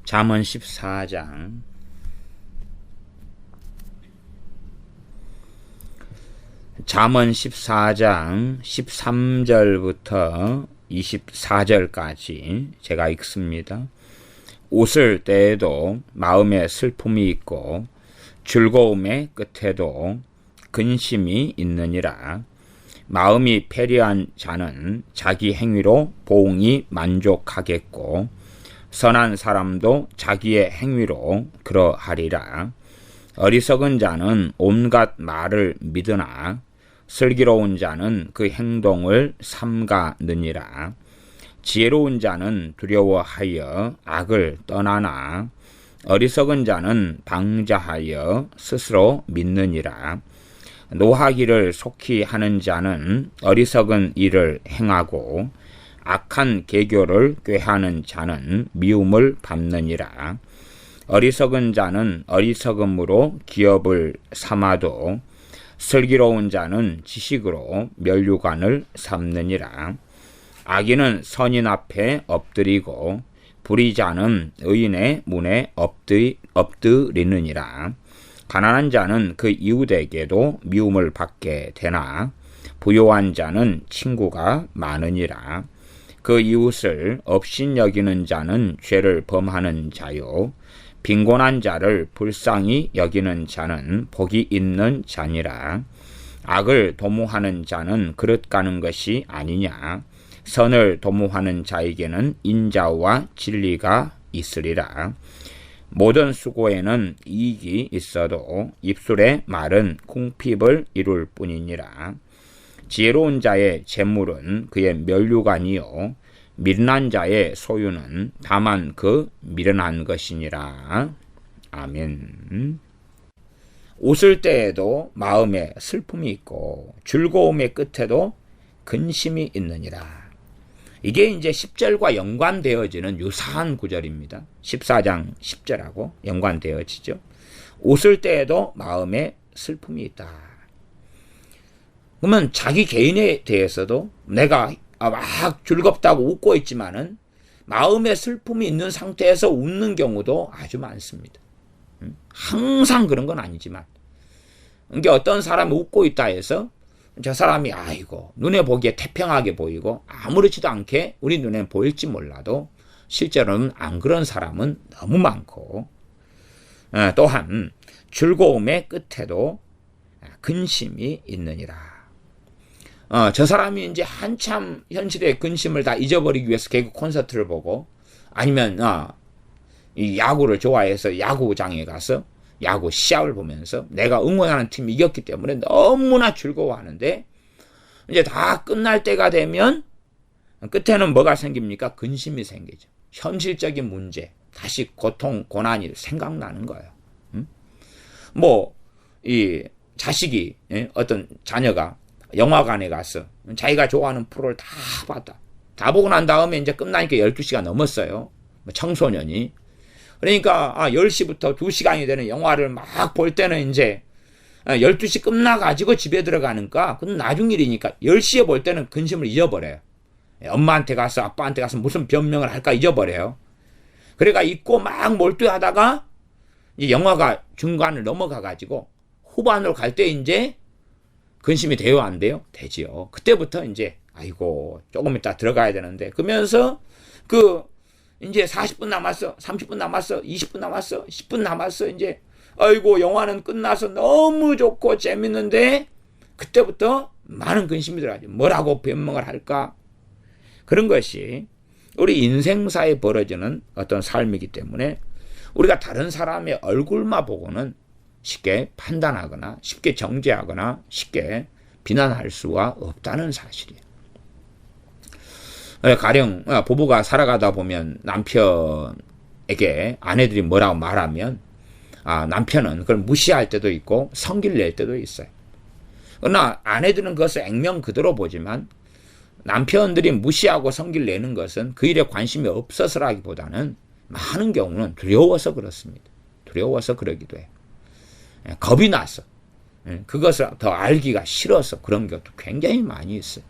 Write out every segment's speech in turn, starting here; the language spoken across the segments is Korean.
잠언 14장 잠언 14장 13절부터 24절까지 제가 읽습니다. 웃을 때에도 마음에 슬픔이 있고 즐거움의 끝에도 근심이 있느니라. 마음이 패리한 자는 자기 행위로 보응이 만족하겠고 선한 사람도 자기의 행위로 그러하리라. 어리석은 자는 온갖 말을 믿으나 슬기로운 자는 그 행동을 삼가느니라. 지혜로운 자는 두려워하여 악을 떠나나 어리석은 자는 방자하여 스스로 믿느니라. 노하기를 속히 하는 자는 어리석은 일을 행하고 악한 계교를 꾀하는 자는 미움을 밟느니라. 어리석은 자는 어리석음으로 기업을 삼아도 슬기로운 자는 지식으로 면류관을 삼느니라. 악인은 선인 앞에 엎드리고 불의자는 의인의 문에 엎드리느니라. 가난한 자는 그 이웃에게도 미움을 받게 되나 부요한 자는 친구가 많으니라. 그 이웃을 업신여기는 자는 죄를 범하는 자요 빈곤한 자를 불쌍히 여기는 자는 복이 있는 자니라. 악을 도모하는 자는 그릇 가는 것이 아니냐. 선을 도모하는 자에게는 인자와 진리가 있으리라. 모든 수고에는 이익이 있어도 입술의 말은 궁핍을 이룰 뿐이니라. 지혜로운 자의 재물은 그의 면류관이요 미련한 자의 소유는 다만 그 미련한 것이니라. 아멘. 웃을 때에도 마음에 슬픔이 있고 즐거움의 끝에도 근심이 있느니라. 이게 이제 10절과 연관되어지는 유사한 구절입니다. 14장 10절하고 연관되어지죠. 웃을 때에도 마음에 슬픔이 있다. 그러면 자기 개인에 대해서도 내가 막 즐겁다고 웃고 있지만은 마음에 슬픔이 있는 상태에서 웃는 경우도 아주 많습니다. 항상 그런 건 아니지만 이게 어떤 사람이 웃고 있다 해서 저 사람이 아이고 눈에 보기에 태평하게 보이고 아무렇지도 않게 우리 눈에 보일지 몰라도 실제로는 안 그런 사람은 너무 많고 또한 즐거움의 끝에도 근심이 있느니라. 저 사람이 이제 한참 현실의 근심을 다 잊어버리기 위해서 개그 콘서트를 보고 아니면 이 야구를 좋아해서 야구장에 가서 야구 시합을 보면서 내가 응원하는 팀이 이겼기 때문에 너무나 즐거워하는데 이제 다 끝날 때가 되면 끝에는 뭐가 생깁니까? 근심이 생기죠. 현실적인 문제, 다시 고통, 고난이 생각나는 거예요. 이 자식이 어떤 자녀가 영화관에 가서 자기가 좋아하는 프로를 다 봤다. 다 보고 난 다음에 이제 끝나니까 12시가 넘었어요. 청소년이. 그러니까 10시부터 2시간이 되는 영화를 막 볼 때는 이제 12시 끝나가지고 집에 들어가니까 그건 나중 일이니까 10시에 볼 때는 근심을 잊어버려요. 엄마한테 가서 아빠한테 가서 무슨 변명을 할까 잊어버려요. 그래가 잊고 막 몰두하다가 이제 영화가 중간을 넘어가가지고 후반으로 갈 때 이제 근심이 돼요, 안 돼요? 되지요. 그때부터 이제 아이고 조금 이따 들어가야 되는데 그러면서 이제 40분 남았어, 30분 남았어, 20분 남았어, 10분 남았어. 이제 아이고 영화는 끝나서 너무 좋고 재밌는데 그때부터 많은 근심이 들어가죠. 뭐라고 변명을 할까? 그런 것이 우리 인생사에 벌어지는 어떤 삶이기 때문에 우리가 다른 사람의 얼굴만 보고는 쉽게 판단하거나 쉽게 정죄하거나 쉽게 비난할 수가 없다는 사실이에요. 가령 부부가 살아가다 보면 남편에게 아내들이 뭐라고 말하면 남편은 그걸 무시할 때도 있고 성기를 낼 때도 있어요. 그러나 아내들은 그것을 액면 그대로 보지만 남편들이 무시하고 성기를 내는 것은 그 일에 관심이 없어서라기보다는 많은 경우는 두려워서 그렇습니다. 두려워서 그러기도 해요. 겁이 나서 그것을 더 알기가 싫어서 그런 것도 굉장히 많이 있어요.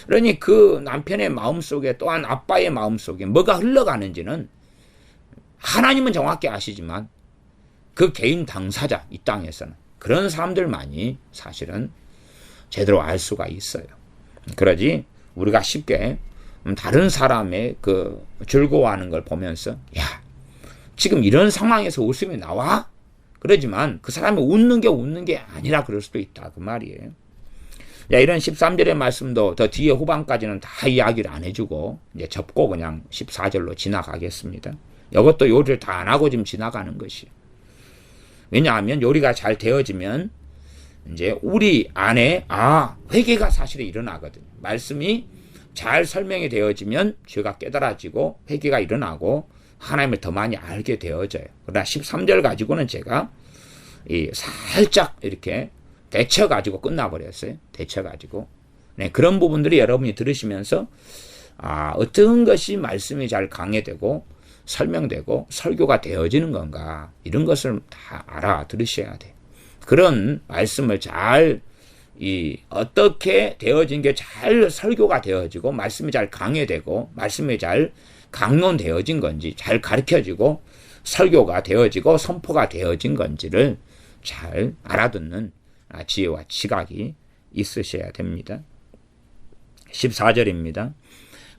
그러니 그 남편의 마음속에 또한 아빠의 마음속에 뭐가 흘러가는지는 하나님은 정확히 아시지만 그 개인 당사자, 이 땅에서는 그런 사람들만이 사실은 제대로 알 수가 있어요. 그러지 우리가 쉽게 다른 사람의 그 즐거워하는 걸 보면서 야, 지금 이런 상황에서 웃음이 나와? 그러지만 그 사람이 웃는 게 아니라 그럴 수도 있다 그 말이에요. 야, 이런 13절의 말씀도 더 뒤에 후반까지는 다 이야기를 안 해주고 이제 접고 그냥 14절로 지나가겠습니다. 이것도 요리를 다 안 하고 지금 지나가는 것이에요. 왜냐하면 요리가 잘 되어지면 이제 우리 안에 회개가 사실은 일어나거든요. 말씀이 잘 설명이 되어지면 죄가 깨달아지고 회개가 일어나고 하나님을 더 많이 알게 되어져요. 그러나 13절 가지고는 제가 살짝 이렇게 데쳐가지고 끝나버렸어요. 데쳐가지고. 네, 그런 부분들이 여러분이 들으시면서 어떤 것이 말씀이 잘 강해되고 설명되고 설교가 되어지는 건가, 이런 것을 다 알아들으셔야 돼요. 그런 말씀을 잘 어떻게 되어진 게 잘 설교가 되어지고 말씀이 잘 강해되고 말씀이 잘 강론되어진 건지, 잘 가르쳐지고 설교가 되어지고 선포가 되어진 건지를 잘 알아듣는 지혜와 지각이 있으셔야 됩니다. 14절입니다.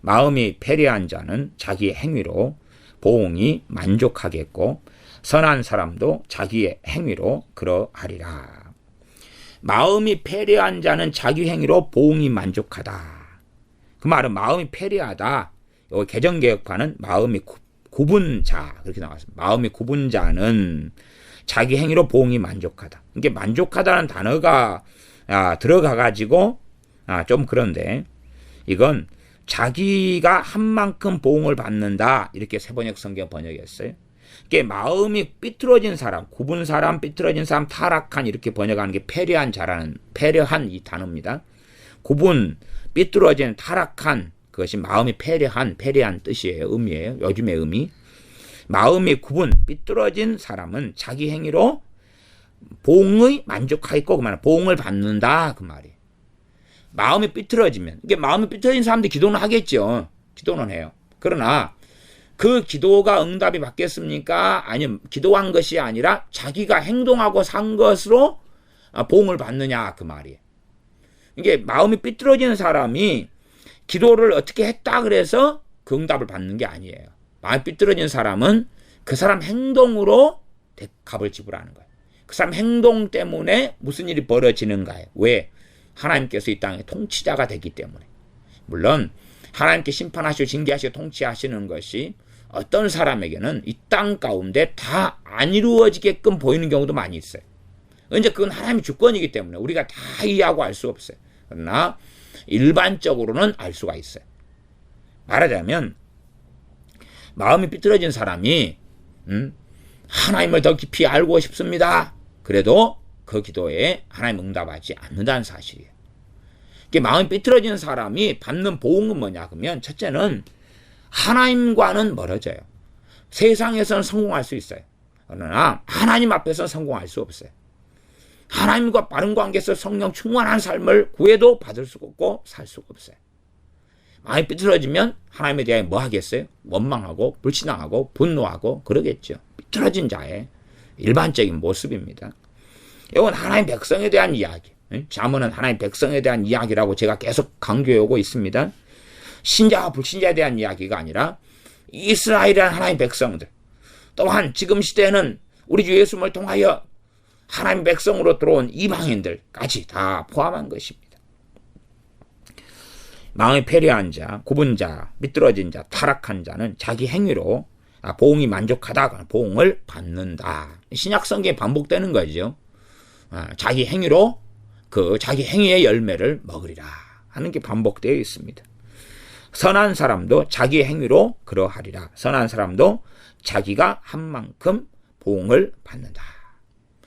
마음이 패리한 자는 자기 행위로 보응이 만족하겠고 선한 사람도 자기의 행위로 그러하리라. 마음이 패리한 자는 자기 행위로 보응이 만족하다. 그 말은 마음이 패리하다. 여기 개정개혁판은 마음이 굽은 자, 그렇게 나왔습니다. 마음이 굽은 자는 자기 행위로 보응이 만족하다. 이게 만족하다는 단어가 들어가가지고 좀 그런데 이건 자기가 한 만큼 보응을 받는다, 이렇게 세번역 성경 번역했어요. 이게 마음이 삐뚤어진 사람, 굽은 사람, 삐뚤어진 사람, 타락한, 이렇게 번역하는 게 패려한 자라는, 패려한 이 단어입니다. 굽은, 삐뚤어진, 타락한, 그것이 마음이 패려한 뜻이에요. 의미예요. 요즘의 의미. 마음이 굽은, 삐뚤어진 사람은 자기 행위로 보응의 만족하겠고, 그 말은 보응을 받는다, 그 말이에요. 마음이 삐뚤어지면, 이게 마음이 삐뚤어진 사람들이 기도는 하겠죠. 기도는 해요. 그러나 그 기도가 응답이 받겠습니까? 아니면 기도한 것이 아니라 자기가 행동하고 산 것으로 보응을 받느냐, 그 말이에요. 이게 마음이 삐뚤어지는 사람이 기도를 어떻게 했다 그래서 그 응답을 받는 게 아니에요. 마음이 삐뚤어진 사람은 그 사람 행동으로 값을 지불하는 거예요. 그 사람 행동 때문에 무슨 일이 벌어지는가요? 왜? 하나님께서 이 땅의 통치자가 되기 때문에. 물론 하나님께 심판하시고 징계하시고 통치하시는 것이 어떤 사람에게는 이 땅 가운데 다 안 이루어지게끔 보이는 경우도 많이 있어요. 언제 그건 하나님의 주권이기 때문에 우리가 다 이해하고 알 수 없어요. 그러나 일반적으로는 알 수가 있어요. 말하자면 마음이 삐뚤어진 사람이 하나님을 더 깊이 알고 싶습니다. 그래도 그 기도에 하나님 응답하지 않는다는 사실이에요. 마음이 삐뚤어진 사람이 받는 보응은 뭐냐 그러면, 첫째는 하나님과는 멀어져요. 세상에서는 성공할 수 있어요. 그러나 하나님 앞에서는 성공할 수 없어요. 하나님과 바른 관계에서 성령 충만한 삶을 구해도 받을 수가 없고 살 수가 없어요. 마음이 삐뚤어지면 하나님에 대해 뭐 하겠어요? 원망하고 불신앙하고 분노하고 그러겠죠. 삐뚤어진 자의 일반적인 모습입니다. 이건 하나님 백성에 대한 이야기. 잠언은 하나님 백성에 대한 이야기라고 제가 계속 강조해 오고 있습니다. 신자와 불신자에 대한 이야기가 아니라 이스라엘이라는 하나님 백성들, 또한 지금 시대에는 우리 주 예수님을 통하여 하나님 백성으로 들어온 이방인들까지 다 포함한 것입니다. 마음이 패려한 자, 굽은 자, 삐뚤어진 자, 타락한 자는 자기 행위로 보응이 만족하다, 보응을 받는다. 신약 성경에 반복되는 거죠. 자기 행위로 자기 행위의 열매를 먹으리라 하는 게 반복되어 있습니다. 선한 사람도 자기 행위로 그러하리라. 선한 사람도 자기가 한 만큼 보응을 받는다.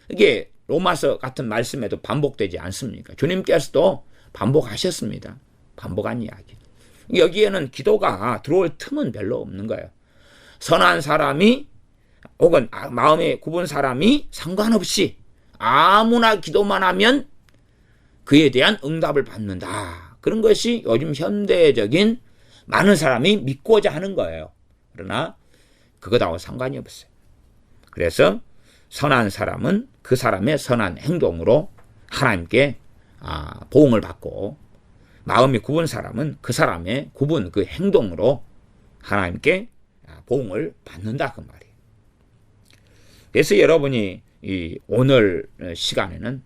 이게 로마서 같은 말씀에도 반복되지 않습니까? 주님께서도 반복하셨습니다. 반복한 이야기. 여기에는 기도가 들어올 틈은 별로 없는 거예요. 선한 사람이 혹은 마음에 굽은 사람이 상관없이 아무나 기도만 하면 그에 대한 응답을 받는다. 그런 것이 요즘 현대적인 많은 사람이 믿고자 하는 거예요. 그러나 그거하고 상관이 없어요. 그래서 선한 사람은 그 사람의 선한 행동으로 하나님께 보응을 받고, 마음이 굽은 사람은 그 사람의 굽은 그 행동으로 하나님께 보응을 받는다 그 말이에요. 그래서 여러분이 오늘 시간에는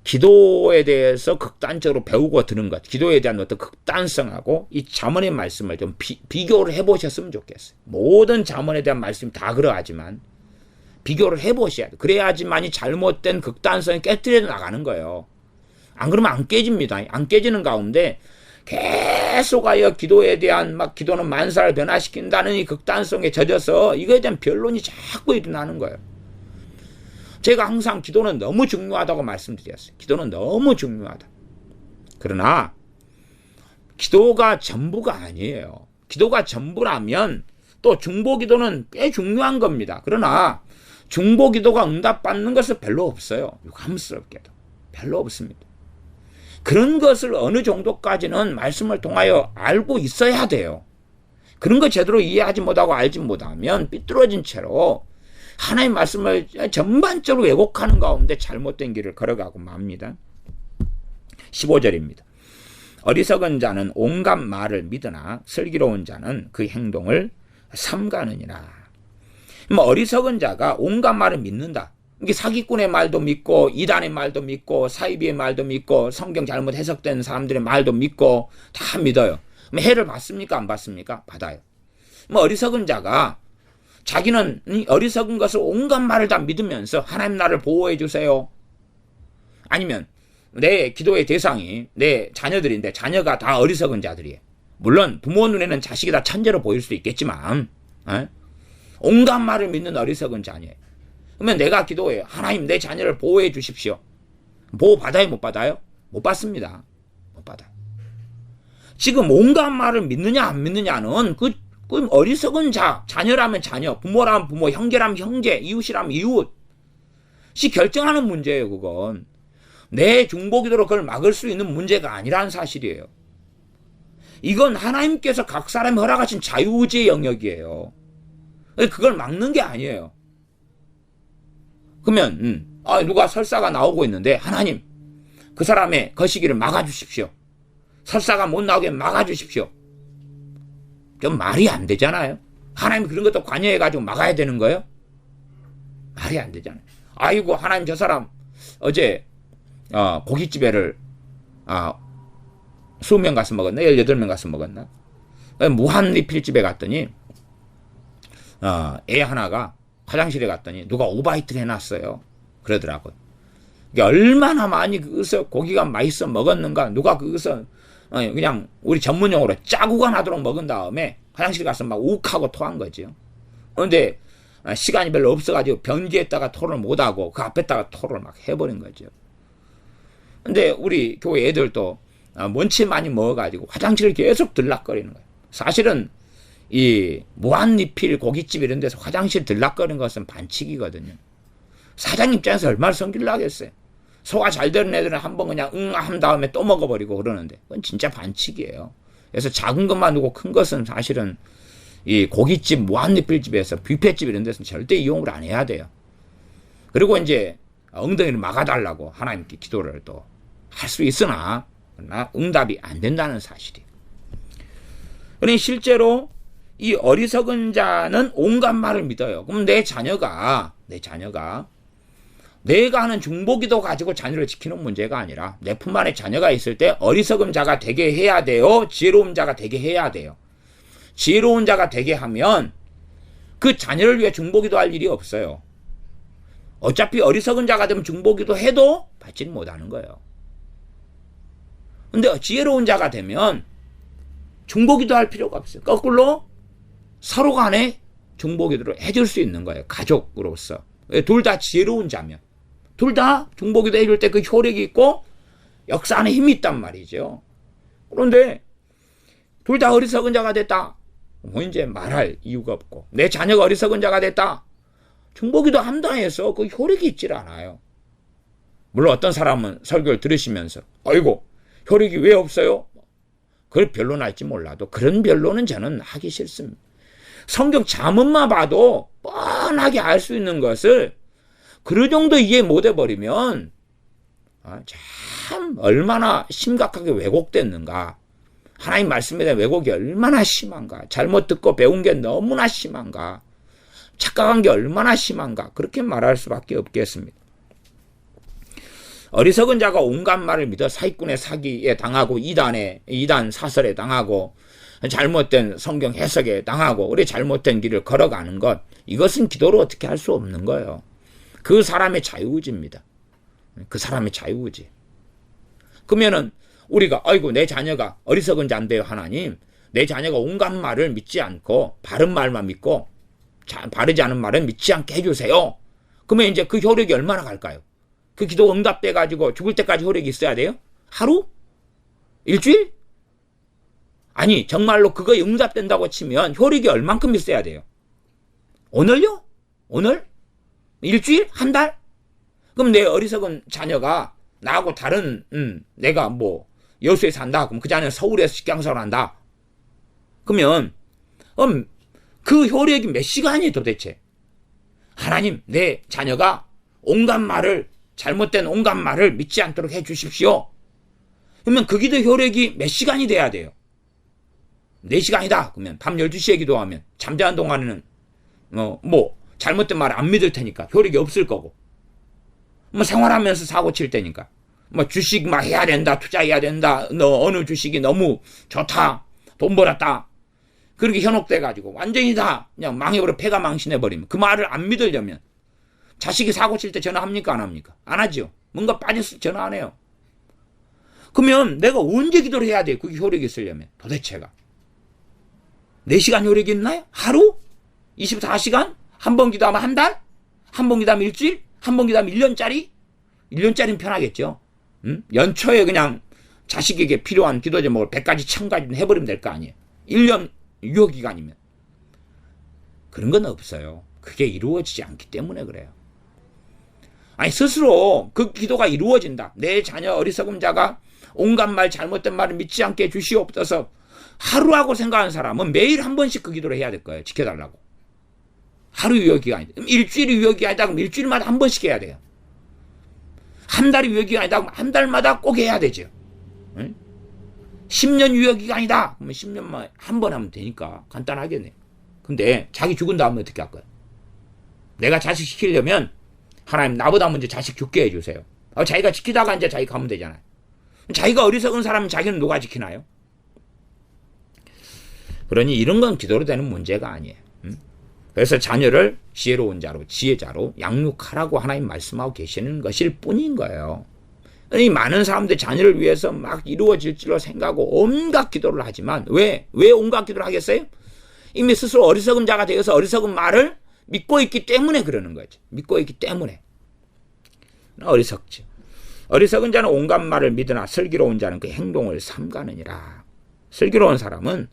기도에 대해서 극단적으로 배우고 드는 것, 기도에 대한 어떤 극단성하고 이 잠언의 말씀을 좀 비교를 해보셨으면 좋겠어요. 모든 잠언에 대한 말씀이 다 그러하지만 비교를 해보셔야 돼요. 그래야지만이 잘못된 극단성이 깨뜨려 나가는 거예요. 안 그러면 안 깨집니다. 안 깨지는 가운데 계속하여 기도에 대한 기도는 만사를 변화시킨다는 이 극단성에 젖어서 이거에 대한 변론이 자꾸 일어나는 거예요. 제가 항상 기도는 너무 중요하다고 말씀드렸어요. 기도는 너무 중요하다. 그러나 기도가 전부가 아니에요. 기도가 전부라면 또 중보기도는 꽤 중요한 겁니다. 그러나 중보기도가 응답받는 것은 별로 없어요. 유감스럽게도 별로 없습니다. 그런 것을 어느 정도까지는 말씀을 통하여 알고 있어야 돼요. 그런 거 제대로 이해하지 못하고 알지 못하면 삐뚤어진 채로 하나님의 말씀을 전반적으로 왜곡하는 가운데 잘못된 길을 걸어가고 맙니다. 15절입니다. 어리석은 자는 온갖 말을 믿으나 슬기로운 자는 그 행동을 삼가느니라. 어리석은 자가 온갖 말을 믿는다. 이게 사기꾼의 말도 믿고 이단의 말도 믿고 사이비의 말도 믿고 성경 잘못 해석된 사람들의 말도 믿고 다 믿어요. 해를 받습니까? 안 받습니까? 받아요. 어리석은 자가 자기는 어리석은 것을 온갖 말을 다 믿으면서 하나님 나를 보호해 주세요. 아니면 내 기도의 대상이 내 자녀들인데 자녀가 다 어리석은 자들이에요. 물론 부모 눈에는 자식이 다 천재로 보일 수도 있겠지만 온갖 말을 믿는 어리석은 자녀예요. 그러면 내가 기도해요. 하나님 내 자녀를 보호해 주십시오. 보호 받아요? 못 받아요? 못 받습니다. 못 받아요. 지금 온갖 말을 믿느냐 안 믿느냐는 그 어리석은 자녀라면 자녀, 부모라면 부모, 형제라면 형제, 이웃이라면 이웃이 결정하는 문제예요. 그건 내 중보기도로 그걸 막을 수 있는 문제가 아니라는 사실이에요. 이건 하나님께서 각 사람이 허락하신 자유의지의 영역이에요. 그걸 막는 게 아니에요. 그러면 누가 설사가 나오고 있는데 하나님 그 사람의 거시기를 막아주십시오. 설사가 못 나오게 막아주십시오. 좀 말이 안 되잖아요. 하나님 그런 것도 관여해가지고 막아야 되는 거예요? 말이 안 되잖아요. 아이고 하나님 저 사람 어제 고깃집에를 20명 가서 먹었나? 18명 가서 먹었나? 무한리필집에 갔더니 애 하나가 화장실에 갔더니 누가 오바이트를 해놨어요. 그러더라고요. 얼마나 많이 그것을 고기가 맛있어 먹었는가. 누가 그것을 그냥 우리 전문용어로 짜구가 나도록 먹은 다음에 화장실 가서 막 욱하고 토한 거죠. 그런데 시간이 별로 없어가지고 변기에다가 토를 못하고 그 앞에다가 토를 막 해버린 거죠. 근데 우리 교회 애들도 먼치 많이 먹어가지고 화장실을 계속 들락거리는 거예요. 사실은 이 무한리필 고깃집 이런 데서 화장실 들락거리는 것은 반칙이거든요. 사장 입장에서 얼마나 성질 나겠어요. 소화 잘 되는 애들은 한번 그냥 한 다음에 또 먹어버리고 그러는데 그건 진짜 반칙이에요. 그래서 작은 것만 두고 큰 것은 사실은 이 고깃집 무한리필집에서 뷔페집 이런 데서는 절대 이용을 안 해야 돼요. 그리고 이제 엉덩이를 막아달라고 하나님께 기도를 또 할 수 있으나 그러나 응답이 안 된다는 사실이에요. 그러니 실제로 이 어리석은 자는 온갖 말을 믿어요. 그럼 내 자녀가 내가 하는 중보기도 가지고 자녀를 지키는 문제가 아니라 내 품 안에 자녀가 있을 때 어리석은 자가 되게 해야 돼요? 지혜로운 자가 되게 해야 돼요? 지혜로운 자가 되게 하면 그 자녀를 위해 중보기도 할 일이 없어요. 어차피 어리석은 자가 되면 중보기도 해도 받지는 못하는 거예요. 근데 지혜로운 자가 되면 중보기도 할 필요가 없어요. 거꾸로 서로 간에 중보기도를 해줄 수 있는 거예요. 가족으로서. 둘 다 지혜로운 자면. 둘 다 중보기도 해줄 때 그 효력이 있고 역사 안에 힘이 있단 말이죠. 그런데 둘 다 어리석은 자가 됐다. 뭐 이제 말할 이유가 없고 내 자녀가 어리석은 자가 됐다. 중보기도 한다 해서 그 효력이 있질 않아요. 물론 어떤 사람은 설교를 들으시면서 아이고 효력이 왜 없어요? 그걸 변론할지 몰라도 그런 변론은 저는 하기 싫습니다. 성경 자문만 봐도 뻔하게 알 수 있는 것을 그 정도 이해 못 해버리면 참 얼마나 심각하게 왜곡됐는가. 하나님 말씀에 대한 왜곡이 얼마나 심한가. 잘못 듣고 배운 게 너무나 심한가. 착각한 게 얼마나 심한가. 그렇게 말할 수밖에 없겠습니다. 어리석은 자가 온갖 말을 믿어 사기꾼의 사기에 당하고 이단 사설에 당하고 잘못된 성경 해석에 당하고 우리 잘못된 길을 걸어가는 것, 이것은 기도로 어떻게 할 수 없는 거예요. 그 사람의 자유의지입니다. 그 사람의 자유의지. 그러면은 우리가 아이고 내 자녀가 어리석은 자인데요 하나님, 내 자녀가 온갖 말을 믿지 않고 바른 말만 믿고 바르지 않은 말은 믿지 않게 해주세요. 그러면 이제 그 효력이 얼마나 갈까요? 그 기도 응답돼가지고 죽을 때까지 효력이 있어야 돼요? 하루? 일주일? 아니 정말로 그거 응답된다고 치면 효력이 얼만큼 있어야 돼요? 오늘요? 오늘? 일주일? 한 달? 그럼 내 어리석은 자녀가 나하고 다른 내가 뭐 여수에 산다. 그럼 그 자녀는 서울에서 직장생활을 한다. 그러면 그 효력이 몇 시간이에요 도대체? 하나님 내 자녀가 온갖 말을 잘못된 온갖 말을 믿지 않도록 해 주십시오. 그러면 그 기도 효력이 몇 시간이 돼야 돼요? 4시간이다. 그러면 밤 12시에 기도하면 잠자는 동안에는 뭐 잘못된 말 안 믿을 테니까 효력이 없을 거고, 뭐 생활하면서 사고 칠 때니까 뭐 주식 막 해야 된다, 투자해야 된다, 너 어느 주식이 너무 좋다, 돈 벌었다, 그렇게 현혹돼 가지고 완전히 다 그냥 망해버려, 패가 망신해 버리면 그 말을 안 믿으려면 자식이 사고 칠 때 전화합니까 안 합니까? 안 하죠. 뭔가 빠졌을 때 전화 안 해요. 그러면 내가 언제 기도를 해야 돼? 그게 효력이 있으려면 도대체가 4시간 효력이 있나요? 하루? 24시간? 한 번 기도하면 한 달? 한 번 기도하면 일주일? 한 번 기도하면 1년짜리? 1년짜리는 편하겠죠. 연초에 그냥 자식에게 필요한 기도 제목을 100가지 1000가지는 해버리면 될 거 아니에요. 1년 유효기간이면. 그런 건 없어요. 그게 이루어지지 않기 때문에 그래요. 아니 스스로 그 기도가 이루어진다. 내 자녀 어리석은 자가 온갖 말 잘못된 말을 믿지 않게 주시옵소서 하루하고 생각하는 사람은 매일 한 번씩 그 기도를 해야 될 거예요. 지켜달라고. 하루 유효기간이다. 일주일이 유효기간이다. 그럼 일주일마다 한 번씩 해야 돼요. 한 달이 유효기간이다. 그럼 한 달마다 꼭 해야 되죠. 응? 10년 유효기간이다. 그러면 10년만 한 번 하면 되니까 간단하겠네. 근데 자기 죽은 다음에 어떻게 할 거야? 내가 자식 시키려면 하나님 나보다 먼저 자식 죽게 해주세요. 자기가 지키다가 이제 자기 가면 되잖아요. 자기가 어리석은 사람은 자기는 누가 지키나요? 그러니 이런 건 기도로 되는 문제가 아니에요. 그래서 자녀를 지혜로운 자로 지혜자로 양육하라고 하나님 말씀하고 계시는 것일 뿐인 거예요. 이 많은 사람들 자녀를 위해서 막 이루어질 줄로 생각하고 온갖 기도를 하지만 왜 온갖 기도를 하겠어요? 이미 스스로 어리석은 자가 되어서 어리석은 말을 믿고 있기 때문에 그러는 거죠. 믿고 있기 때문에. 어리석지. 어리석은 자는 온갖 말을 믿으나 슬기로운 자는 그 행동을 삼가느니라. 슬기로운 사람은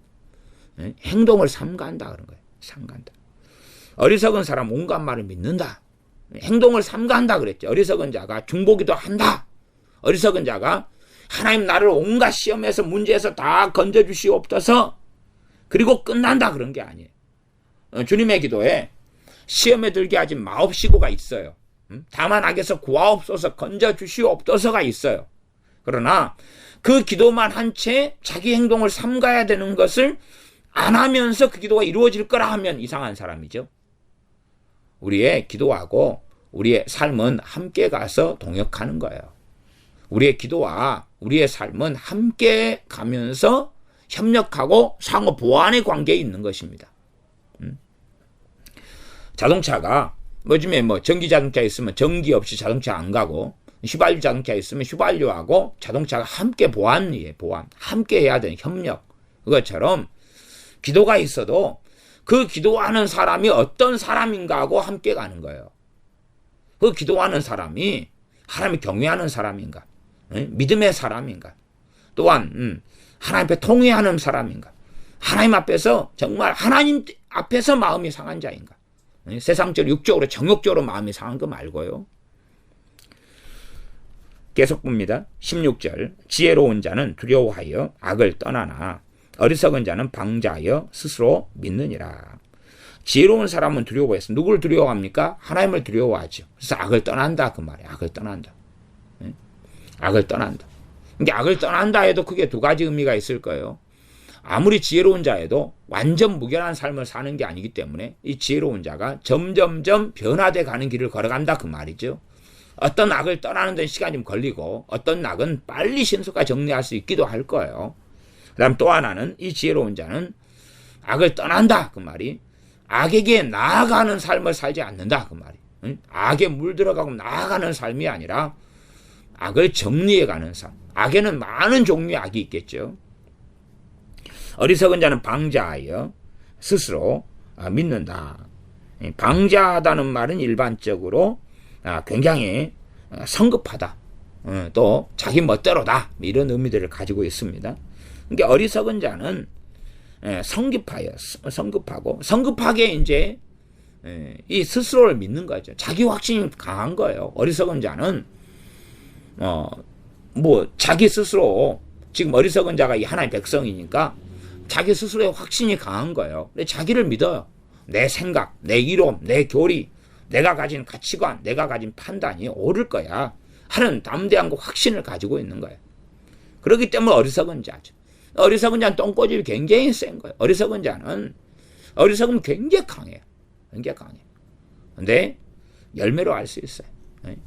행동을 삼가한다 그런 거예요. 삼가한다. 어리석은 사람 온갖 말을 믿는다. 행동을 삼가한다 그랬죠. 어리석은 자가 중보기도 한다. 어리석은 자가 하나님 나를 온갖 시험에서 문제에서 다 건져주시옵소서 그리고 끝난다 그런 게 아니에요. 주님의 기도에 시험에 들게 하지 마옵시고가 있어요. 다만 악에서 구하옵소서 건져주시옵소서가 있어요. 그러나 그 기도만 한 채 자기 행동을 삼가야 되는 것을 안 하면서 그 기도가 이루어질 거라 하면 이상한 사람이죠. 우리의 기도하고 우리의 삶은 함께 가서 동역하는 거예요. 우리의 기도와 우리의 삶은 함께 가면서 협력하고 상호 보완의 관계에 있는 것입니다. 자동차가 요즘에 전기 자동차 있으면 전기 없이 자동차 안 가고 휘발유 자동차 있으면 휘발유하고 자동차가 함께 보완이에요. 보완. 함께 해야 되는 협력. 그것처럼 기도가 있어도 그 기도하는 사람이 어떤 사람인가 하고 함께 가는 거예요. 그 기도하는 사람이 하나님을 경외하는 사람인가, 믿음의 사람인가, 또한 하나님 앞에 통회하는 사람인가, 하나님 앞에서 정말 하나님 앞에서 마음이 상한 자인가, 세상적으로 육적으로 정욕적으로 마음이 상한 거 말고요. 계속 봅니다. 16절 지혜로운 자는 두려워하여 악을 떠나나 어리석은 자는 방자하여 스스로 믿느니라. 지혜로운 사람은 두려워해서 누구를 두려워합니까? 하나님을 두려워하죠. 그래서 악을 떠난다 그 말이에요. 악을 떠난다. 악을 떠난다. 그러니까 악을 떠난다 해도 크게 두 가지 의미가 있을 거예요. 아무리 지혜로운 자에도 완전 무결한 삶을 사는 게 아니기 때문에 이 지혜로운 자가 점점점 변화돼 가는 길을 걸어간다 그 말이죠. 어떤 악을 떠나는 데 시간이 좀 걸리고 어떤 악은 빨리 신속하게 정리할 수 있기도 할 거예요. 그 다음 또 하나는 이 지혜로운 자는 악을 떠난다 그 말이 악에게 나아가는 삶을 살지 않는다 그 말이. 악에 물들어가고 나아가는 삶이 아니라 악을 정리해가는 삶. 악에는 많은 종류의 악이 있겠죠. 어리석은 자는 방자하여 스스로 믿는다. 방자하다는 말은 일반적으로 굉장히 성급하다. 또 자기 멋대로다. 이런 의미들을 가지고 있습니다. 그러니까 어리석은 자는 성급하고 성급하게 이제 이 스스로를 믿는 거죠. 자기 확신이 강한 거예요. 어리석은 자는 자기 스스로 지금 어리석은 자가 이 하나의 백성이니까 자기 스스로의 확신이 강한 거예요. 근데 자기를 믿어요. 내 생각, 내 이론, 내 교리, 내가 가진 가치관, 내가 가진 판단이 옳을 거야 하는 담대함과 확신을 가지고 있는 거예요. 그렇기 때문에 어리석은 자죠. 어리석은 자는 똥꼬집이 굉장히 센 거예요. 어리석은 자는 어리석으면 굉장히 강해요. 굉장히 강해요. 근데 열매로 알 수 있어요.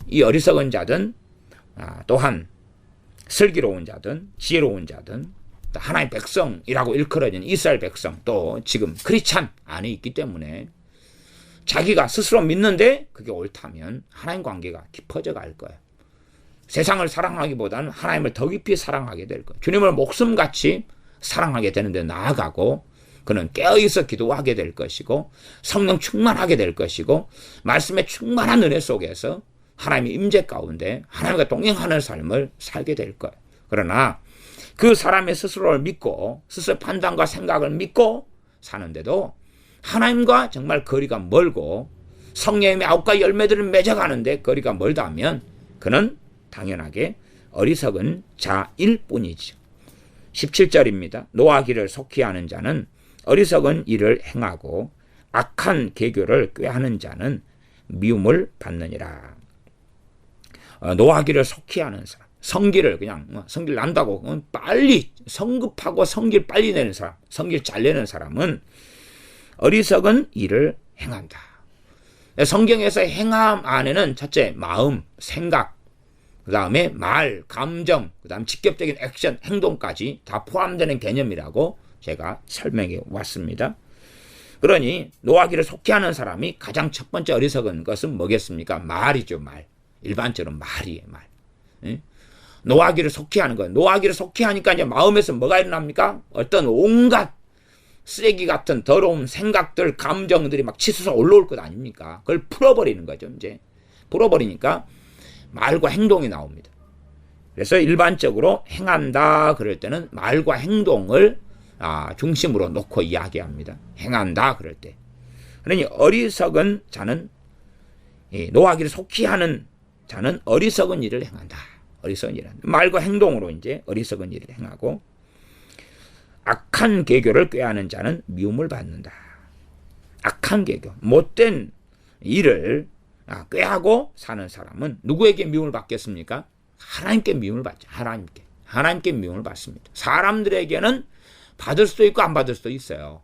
이 어리석은 자든 또한 슬기로운 자든 지혜로운 자든 하나의 백성이라고 일컬어진 이스라엘 백성 또 지금 크리스찬 안에 있기 때문에 자기가 스스로 믿는데 그게 옳다면 하나님 관계가 깊어져 갈 거예요. 세상을 사랑하기보다는 하나님을 더 깊이 사랑하게 될 거예요. 주님을 목숨같이 사랑하게 되는데 나아가고 그는 깨어있어 기도하게 될 것이고 성령 충만하게 될 것이고 말씀의 충만한 은혜 속에서 하나님의 임재 가운데 하나님과 동행하는 삶을 살게 될 거예요. 그러나 그 사람의 스스로를 믿고 스스로의 판단과 생각을 믿고 사는데도 하나님과 정말 거리가 멀고 성령의 아홉가 열매들을 맺어가는데 거리가 멀다면 그는 당연하게 어리석은 자일 뿐이죠. 17절입니다. 노하기를 속히 하는 자는 어리석은 일을 행하고 악한 계교를 꾀하는 자는 미움을 받느니라. 노하기를 속히 하는 사람, 성기를 그냥 성기를 난다고 빨리 성급하고 성기를 빨리 내는 사람, 성기를 잘 내는 사람은 어리석은 일을 행한다. 성경에서 행함 안에는 첫째 마음, 생각, 그 다음에 말, 감정, 그 다음 직접적인 액션, 행동까지 다 포함되는 개념이라고 제가 설명해 왔습니다. 그러니 노하기를 속히 하는 사람이 가장 첫 번째 어리석은 것은 뭐겠습니까? 말이죠. 말. 일반적으로 말이에요. 말. 노하기를 속히 하는 거예요. 노하기를 속히 하니까 이제 마음에서 뭐가 일어납니까? 어떤 온갖 쓰레기 같은 더러운 생각들, 감정들이 막 치솟아 올라올 것 아닙니까? 그걸 풀어버리는 거죠. 이제 풀어버리니까 말과 행동이 나옵니다. 그래서 일반적으로 행한다 그럴 때는 말과 행동을 중심으로 놓고 이야기합니다. 행한다 그럴 때. 그러니 어리석은 자는 노하기를 속히 하는 자는 어리석은 일을 행한다. 어리석은 일을 한다. 말과 행동으로 이제 어리석은 일을 행하고 악한 계교를 꾀하는 자는 미움을 받는다. 악한 계교, 못된 일을 꾀하고 사는 사람은 누구에게 미움을 받겠습니까? 하나님께 미움을 받죠. 하나님께 미움을 받습니다. 사람들에게는 받을 수도 있고 안 받을 수도 있어요.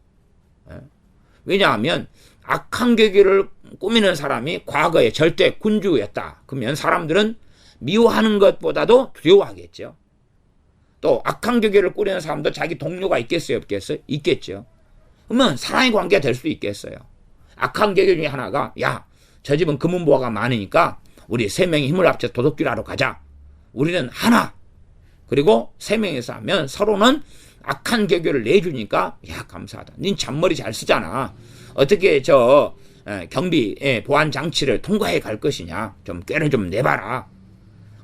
왜냐하면 악한 계교를 꾸미는 사람이 과거에 절대 군주였다. 그러면 사람들은 미워하는 것보다도 두려워하겠죠. 또 악한 계교를 꾸리는 사람도 자기 동료가 있겠어요? 없겠어요? 있겠죠. 그러면 사랑의 관계가 될 수 있겠어요. 악한 계교 중에 하나가 저 집은 금은보화가 많으니까 우리 세 명이 힘을 합쳐 도둑질 하러 가자. 우리는 하나. 그리고 세 명이서 하면 서로는 악한 계교를 내주니까 감사하다. 닌 잔머리 잘 쓰잖아. 어떻게 경비 보안 장치를 통과해 갈 것이냐. 좀 꾀를 좀 내봐라.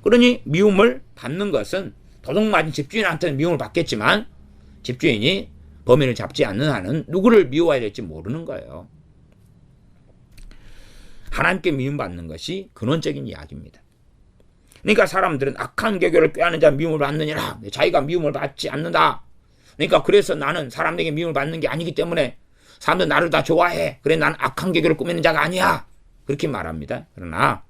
그러니 미움을 받는 것은 도둑 맞은 집주인한테는 미움을 받겠지만 집주인이 범인을 잡지 않는 한은 누구를 미워해야 될지 모르는 거예요. 하나님께 미움받는 것이 근원적인 이야기입니다. 그러니까 사람들은 악한 계교를 꾀하는 자 미움을 받느니라. 자기가 미움을 받지 않는다. 그러니까 그래서 나는 사람에게 미움을 받는 게 아니기 때문에 사람들 나를 다 좋아해. 그래, 난 악한 계교를 꾸미는 자가 아니야. 그렇게 말합니다. 그러나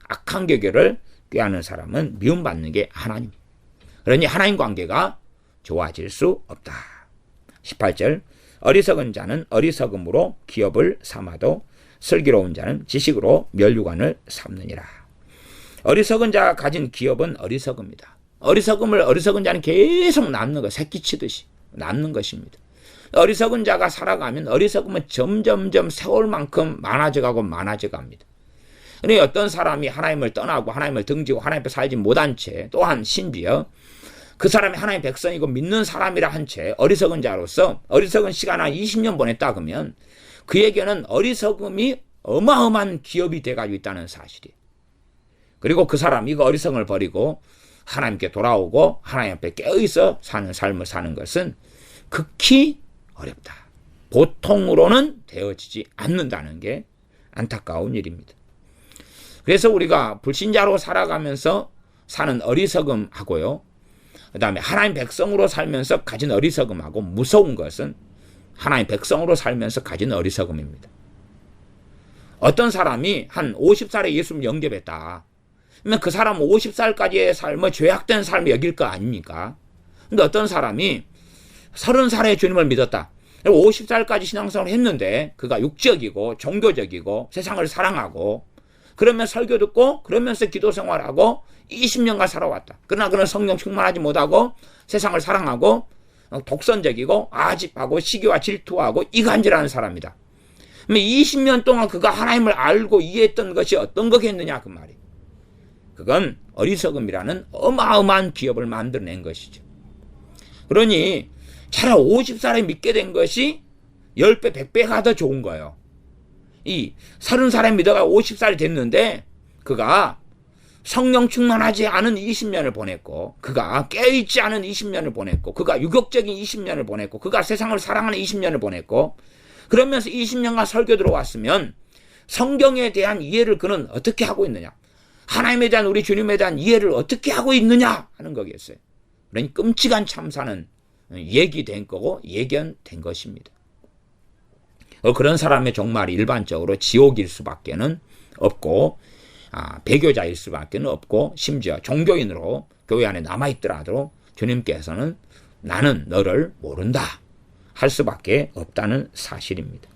악한 계교를 꾀하는 사람은 미움받는 게 하나님이에요. 그러니 하나님 관계가 좋아질 수 없다. 18절, 어리석은 자는 어리석음으로 기업을 삼아도 슬기로운 자는 지식으로 면류관을 삼느니라. 어리석은 자가 가진 기업은 어리석음이다. 어리석은 자는 계속 남는 거, 새끼치듯이 남는 것입니다. 어리석은 자가 살아가면 어리석음은 점점점 세월만큼 많아져가고 많아져갑니다. 그러니 어떤 사람이 하나님을 떠나고 하나님을 등지고 하나님 앞에 살지 못한 채, 또한 심지어 그 사람이 하나님의 백성이고 믿는 사람이라 한 채 어리석은 자로서 어리석은 시간을 20년 보냈다 그러면 그에게는 어리석음이 어마어마한 기업이 돼가지고 있다는 사실이에요. 그리고 그 사람이 이거 어리석음을 버리고 하나님께 돌아오고 하나님 앞에 깨어있어 사는 삶을 사는 것은 극히 어렵다. 보통으로는 되어지지 않는다는 게 안타까운 일입니다. 그래서 우리가 불신자로 살아가면서 사는 어리석음하고요, 그 다음에 하나님 백성으로 살면서 가진 어리석음하고 무서운 것은 하나님 백성으로 살면서 가진 어리석음입니다. 어떤 사람이 한 50살에 예수님을 영접했다. 그러면 그 사람은 50살까지의 삶을 죄악된 삶을 여길 거 아닙니까? 근데 어떤 사람이 30살에 주님을 믿었다. 50살까지 신앙생활을 했는데 그가 육적이고 종교적이고 세상을 사랑하고 그러면 설교 듣고 그러면서 기도 생활하고 20년간 살아왔다. 그러나 그는 성령 충만하지 못하고 세상을 사랑하고 독선적이고 아집하고 시기와 질투하고 이간질하는 사람이다. 그러면 20년 동안 그가 하나님을 알고 이해했던 것이 어떤 거겠느냐 그 말이. 그건 어리석음이라는 어마어마한 기업을 만들어낸 것이죠. 그러니 차라리 50살에 믿게 된 것이 10배, 100배가 더 좋은 거예요. 이 30살에 믿어가 50살이 됐는데 그가 성령 충만하지 않은 20년을 보냈고 그가 깨어있지 않은 20년을 보냈고 그가 유격적인 20년을 보냈고 그가 세상을 사랑하는 20년을 보냈고 그러면서 20년간 설교 들어왔으면 성경에 대한 이해를 그는 어떻게 하고 있느냐, 하나님에 대한 우리 주님에 대한 이해를 어떻게 하고 있느냐 하는 거겠어요. 그러니 끔찍한 참사는 얘기된 거고 예견된 것입니다. 그런 사람의 종말이 일반적으로 지옥일 수밖에는 없고 배교자일 수밖에 없고 심지어 종교인으로 교회 안에 남아있더라도 주님께서는 나는 너를 모른다 할 수밖에 없다는 사실입니다.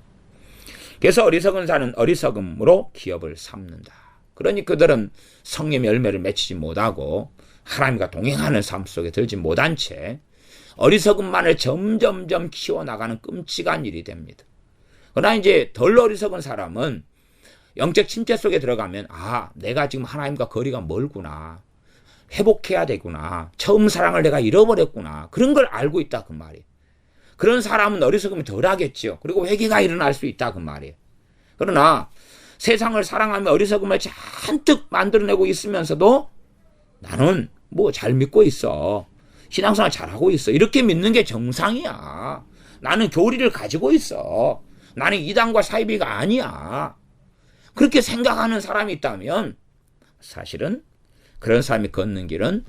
그래서 어리석은 자는 어리석음으로 기업을 삼는다. 그러니 그들은 성령의 열매를 맺히지 못하고 하나님과 동행하는 삶 속에 들지 못한 채 어리석음만을 점점점 키워나가는 끔찍한 일이 됩니다. 그러나 이제 덜 어리석은 사람은 영적 침체 속에 들어가면 내가 지금 하나님과 거리가 멀구나, 회복해야 되구나, 처음 사랑을 내가 잃어버렸구나, 그런 걸 알고 있다 그 말이에요. 그런 사람은 어리석음이 덜하겠죠. 그리고 회개가 일어날 수 있다 그 말이에요. 그러나 세상을 사랑하며 어리석음을 잔뜩 만들어내고 있으면서도 나는 뭐 잘 믿고 있어, 신앙생활 잘하고 있어, 이렇게 믿는 게 정상이야. 나는 교리를 가지고 있어, 나는 이단과 사이비가 아니야, 그렇게 생각하는 사람이 있다면 사실은 그런 사람이 걷는 길은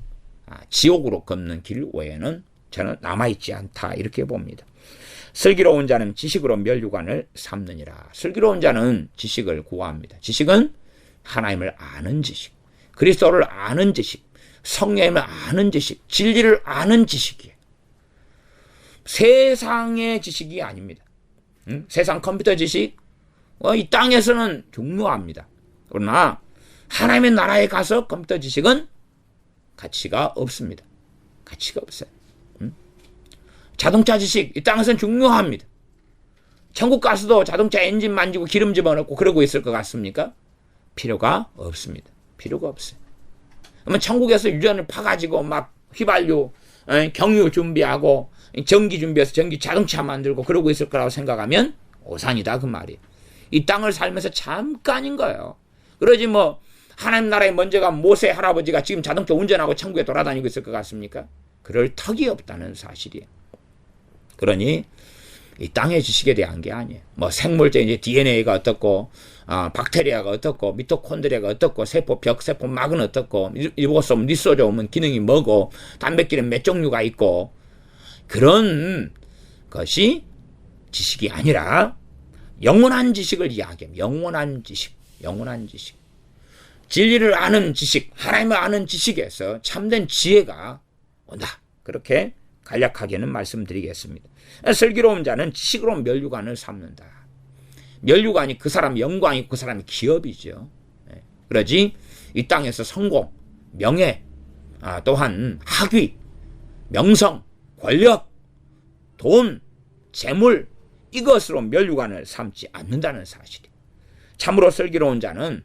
지옥으로 걷는 길 외에는 저는 남아있지 않다 이렇게 봅니다. 슬기로운 자는 지식으로 면류관을 삼느니라. 슬기로운 자는 지식을 구합니다. 지식은 하나님을 아는 지식, 그리스도를 아는 지식, 성령을 아는 지식, 진리를 아는 지식이에요. 세상의 지식이 아닙니다. 세상 컴퓨터 지식 이 땅에서는 중요합니다. 그러나 하나님의 나라에 가서 컴퓨터 지식은 가치가 없습니다. 가치가 없어요. 자동차 지식 이 땅에서는 중요합니다. 천국 가서도 자동차 엔진 만지고 기름 집어넣고 그러고 있을 것 같습니까? 필요가 없습니다. 필요가 없어요. 그러면 천국에서 유전을 파가지고 막 휘발유, 경유 준비하고 전기 준비해서 전기 자동차 만들고 그러고 있을 거라고 생각하면 오산이다 그 말이에요. 이 땅을 살면서 잠깐인 거예요. 그러지 뭐 하나님 나라에 먼저 간 모세 할아버지가 지금 자동차 운전하고 천국에 돌아다니고 있을 것 같습니까? 그럴 턱이 없다는 사실이에요. 그러니 이 땅의 지식에 대한 게 아니에요. 뭐 생물제 이제 DNA가 어떻고, 박테리아가 어떻고, 미토콘드리아가 어떻고, 세포벽, 세포막은 어떻고, 리보솜, 리소솜은 기능이 뭐고, 단백질은 몇 종류가 있고, 그런 것이 지식이 아니라 영원한 지식을 이야기합니다. 영원한 지식. 진리를 아는 지식, 하나님을 아는 지식에서 참된 지혜가 온다. 그렇게 간략하게는 말씀드리겠습니다. 슬기로운 자는 지식으로 면류관을 삼는다. 면류관이 그 사람 영광이고 그 사람의 기업이죠. 그러지 이 땅에서 성공, 명예, 또한 학위, 명성, 권력, 돈, 재물, 이것으로 면류관을 삼지 않는다는 사실이. 참으로 슬기로운 자는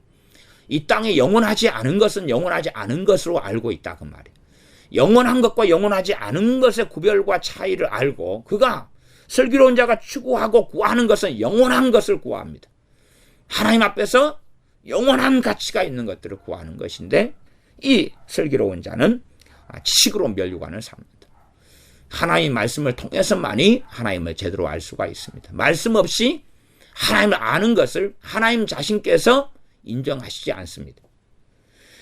이 땅에 영원하지 않은 것은 영원하지 않은 것으로 알고 있다 그 말이에요. 영원한 것과 영원하지 않은 것의 구별과 차이를 알고 그가 슬기로운 자가 추구하고 구하는 것은 영원한 것을 구합니다. 하나님 앞에서 영원한 가치가 있는 것들을 구하는 것인데 이 슬기로운 자는 지식으로 면류관을 삼는다. 하나님 말씀을 통해서만이 하나님을 제대로 알 수가 있습니다. 말씀 없이 하나님을 아는 것을 하나님 자신께서 인정하시지 않습니다.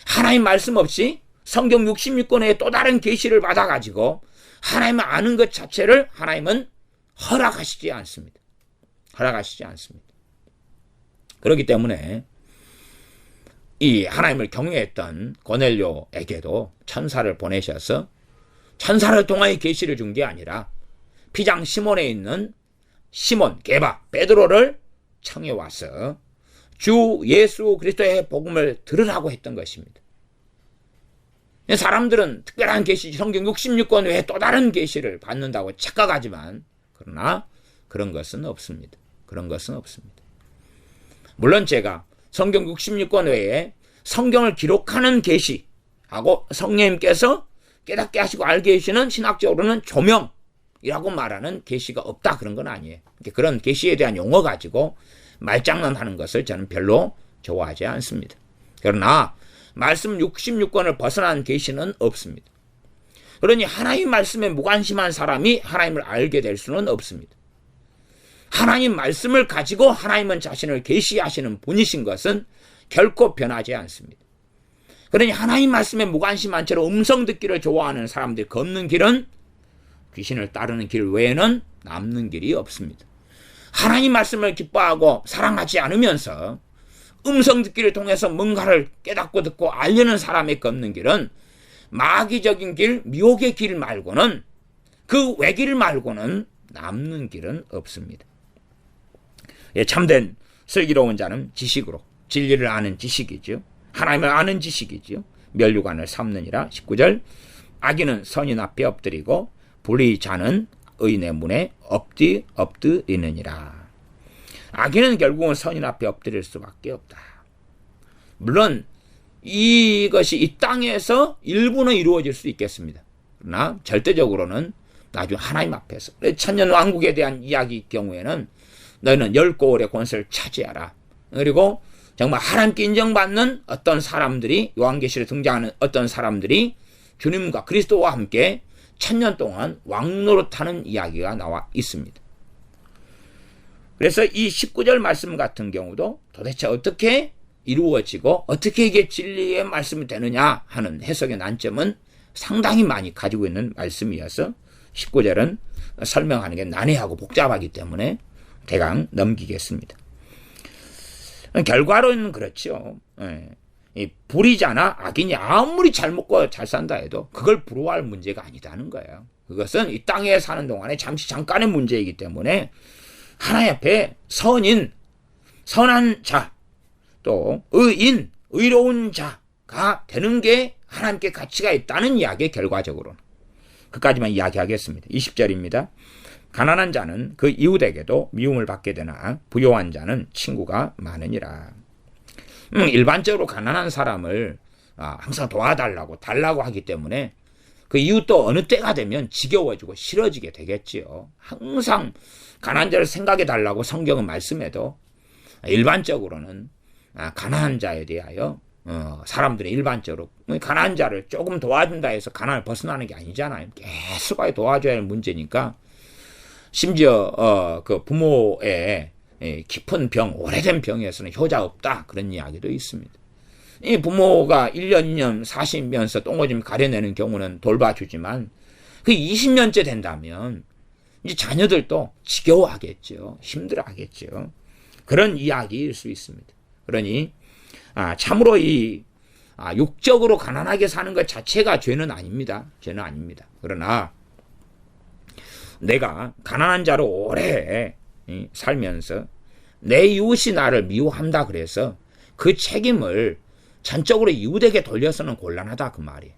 하나님 말씀 없이 성경 66권의 또 다른 계시를 받아가지고 하나님을 아는 것 자체를 하나님은 허락하시지 않습니다. 그렇기 때문에 이 하나님을 경외했던 고넬료에게도 천사를 보내셔서 천사를 통하여 계시를 준 게 아니라 피장 시몬에 있는 시몬, 게바, 베드로를 청해 와서 주 예수 그리스도의 복음을 들으라고 했던 것입니다. 사람들은 특별한 계시, 성경 66권 외에 또 다른 계시를 받는다고 착각하지만 그러나 그런 것은 없습니다. 물론 제가 성경 66권 외에 성경을 기록하는 계시하고 성령님께서 깨닫게 하시고 알게 해주시는 신학적으로는 조명이라고 말하는 계시가 없다 그런 건 아니에요. 그런 계시에 대한 용어 가지고 말장난하는 것을 저는 별로 좋아하지 않습니다. 그러나 말씀 66권을 벗어난 계시는 없습니다. 그러니 하나님 말씀에 무관심한 사람이 하나님을 알게 될 수는 없습니다. 하나님 말씀을 가지고 하나님은 자신을 계시하시는 분이신 것은 결코 변하지 않습니다. 그러니 하나님 말씀에 무관심한 채로 음성 듣기를 좋아하는 사람들이 걷는 길은 귀신을 따르는 길 외에는 남는 길이 없습니다. 하나님 말씀을 기뻐하고 사랑하지 않으면서 음성 듣기를 통해서 뭔가를 깨닫고 듣고 알려는 사람의 걷는 길은 마귀적인 길, 미혹의 길 말고는 그 외길 말고는 남는 길은 없습니다. 참된 슬기로운 자는 지식으로 진리를 아는 지식이죠. 하나님을 아는 지식이죠. 면류관을 삼느니라. 19절 악인은 선인 앞에 엎드리고 불의자는 의인의 문에 엎드리느니라. 악인은 결국은 선인 앞에 엎드릴 수밖에 없다. 물론 이것이 이 땅에서 일부는 이루어질 수 있겠습니다. 그러나 절대적으로는 나중에 하나님 앞에서 천년왕국에 대한 이야기 경우에는 너희는 10고을의 권세를 차지하라. 그리고 정말 하나님께 인정받는 어떤 사람들이 요한계시록에 등장하는 어떤 사람들이 주님과 그리스도와 함께 1000년 동안 왕노릇하는 이야기가 나와 있습니다. 그래서 이 19절 말씀 같은 경우도 도대체 어떻게 이루어지고 어떻게 이게 진리의 말씀이 되느냐 하는 해석의 난점은 상당히 많이 가지고 있는 말씀이어서 19절은 설명하는 게 난해하고 복잡하기 때문에 대강 넘기겠습니다. 결과로는 그렇죠. 이 불의자나 악인이 아무리 잘 먹고 잘 산다 해도 그걸 부러워할 문제가 아니다는 거예요. 그것은 이 땅에 사는 동안에 잠깐의 문제이기 때문에 하나님 앞에 선인, 선한 자, 또 의인, 의로운 자가 되는 게 하나님께 가치가 있다는 이야기 결과적으로는. 그까지만 이야기하겠습니다. 20절입니다. 가난한 자는 그 이웃에게도 미움을 받게 되나 부요한 자는 친구가 많으니라. 일반적으로 가난한 사람을 항상 도와달라고 달라고 하기 때문에 그 이웃도 어느 때가 되면 지겨워지고 싫어지게 되겠지요. 항상 가난한 자를 생각해 달라고 성경은 말씀해도 일반적으로는 가난한 자에 대하여 사람들이 일반적으로 가난한 자를 조금 도와준다 해서 가난을 벗어나는 게 아니잖아요. 계속 도와줘야 할 문제니까. 심지어 그 부모의 깊은 병, 오래된 병에서는 효자 없다 그런 이야기도 있습니다. 이 부모가 1년, 2년 사시면서 똥오줌 가려내는 경우는 돌봐주지만 그 20년째 된다면 이제 자녀들도 지겨워하겠죠. 힘들어하겠죠. 그런 이야기일 수 있습니다. 그러니 참으로 육적으로 가난하게 사는 것 자체가 죄는 아닙니다. 죄는 아닙니다. 그러나 내가 가난한 자로 오래 살면서 내 이웃이 나를 미워한다 그래서 그 책임을 전적으로 이웃에게 돌려서는 곤란하다 그 말이에요.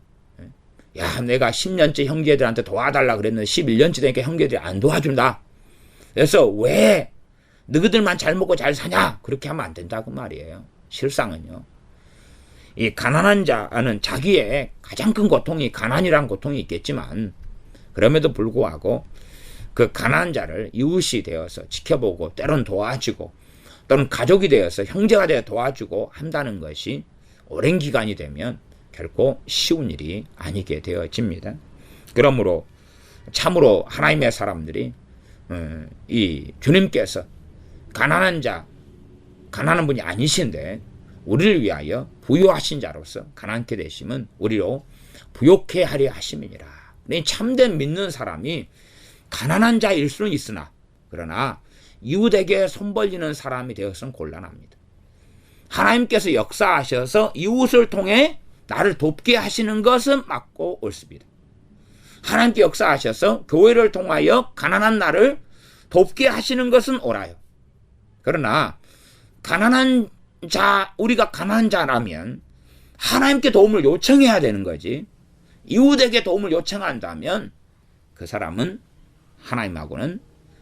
야, 내가 10년째 형제들한테 도와달라 그랬는데 11년째 되니까 형제들이 안 도와준다. 그래서 왜 너희들만 잘 먹고 잘 사냐? 그렇게 하면 안 된다 그 말이에요. 실상은요. 이 가난한 자는 자기의 가장 큰 고통이 가난이란 고통이 있겠지만 그럼에도 불구하고 그 가난한 자를 이웃이 되어서 지켜보고 때론 도와주고 또는 가족이 되어서 형제가 되어 도와주고 한다는 것이 오랜 기간이 되면 결코 쉬운 일이 아니게 되어집니다. 그러므로 참으로 하나님의 사람들이 이 주님께서 가난한 분이 아니신데 우리를 위하여 부요하신 자로서 가난케 되심은 우리로 부요케 하려 하심이니라. 참된 믿는 사람이 가난한 자일 수는 있으나 그러나 이웃에게 손 벌리는 사람이 되어서는 곤란합니다. 하나님께서 역사하셔서 이웃을 통해 나를 돕게 하시는 것은 맞고 옳습니다. 하나님께 역사하셔서 교회를 통하여 가난한 나를 돕게 하시는 것은 옳아요. 그러나 우리가 가난한 자라면 하나님께 도움을 요청해야 되는 거지. 이웃에게 도움을 요청한다면 그 사람은 하나님하고는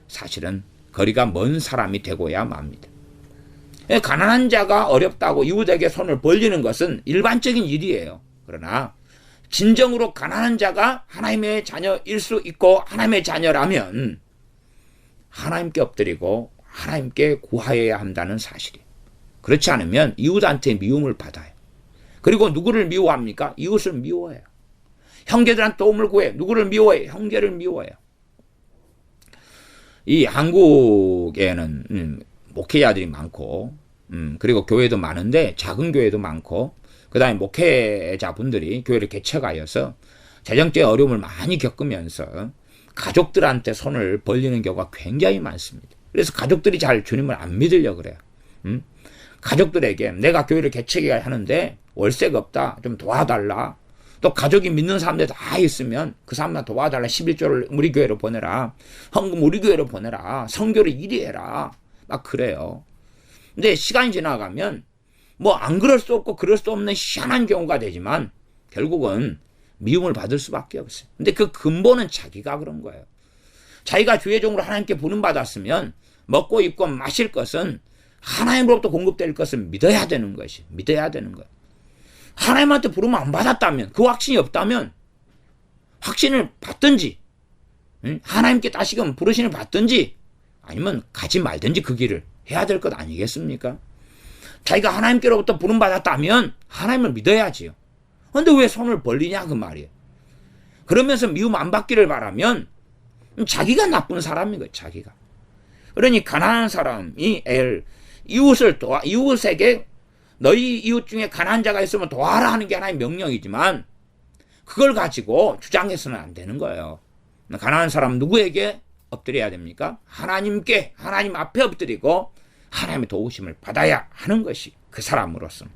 사실은 거리가 먼 사람이 되고야 맙니다. 가난한 자가 어렵다고 이웃에게 손을 벌리는 것은 일반적인 일이에요. 그러나 진정으로 가난한 자가 하나님의 자녀일 수 있고 하나님의 자녀라면 하나님께 엎드리고 하나님께 구하여야 한다는 사실이에요. 그렇지 않으면 이웃한테 미움을 받아요. 그리고 누구를 미워합니까? 이웃을 미워해요. 형제들한테 도움을 구해. 누구를 미워해요? 형제를 미워해요. 이 한국에는 목회자들이 많고 그리고 교회도 많은데 작은 교회도 많고 그 다음에 목회자분들이 교회를 개척하여서 재정적인 어려움을 많이 겪으면서 가족들한테 손을 벌리는 경우가 굉장히 많습니다. 그래서 가족들이 잘 주님을 안 믿으려고 그래요. 가족들에게 내가 교회를 개척해야 하는데 월세가 없다. 좀 도와달라. 또 가족이 믿는 사람들 다 있으면 그 사람들 도와달라. 11조를 우리 교회로 보내라. 헌금 우리 교회로 보내라. 선교를 이리 해라. 막 그래요. 근데 시간이 지나가면 뭐 안 그럴 수 없고 그럴 수 없는 희한한 경우가 되지만 결국은 미움을 받을 수밖에 없어요. 근데 그 근본은 자기가 그런 거예요. 자기가 주의 종으로 하나님께 부름받았으면 먹고 입고 마실 것은 하나님으로부터 공급될 것을 믿어야 되는 것이 믿어야 되는 거예요. 하나님한테 부름을 안 받았다면 그 확신이 없다면 확신을 받든지 하나님께 다시금 부르심을 받든지 아니면 가지 말든지 그 길을 해야 될 것 아니겠습니까? 자기가 하나님께로부터 부름받았다면 하나님을 믿어야지요. 그런데 왜 손을 벌리냐 그 말이에요. 그러면서 미움 안 받기를 바라면 자기가 나쁜 사람인 거예요. 자기가. 그러니 가난한 사람이 이웃에게 너희 이웃 중에 가난한 자가 있으면 도와라 하는 게 하나의 명령이지만 그걸 가지고 주장해서는 안 되는 거예요. 가난한 사람 누구에게 엎드려야 됩니까? 하나님께, 하나님 앞에 엎드리고 하나님의 도우심을 받아야 하는 것이 그 사람으로서.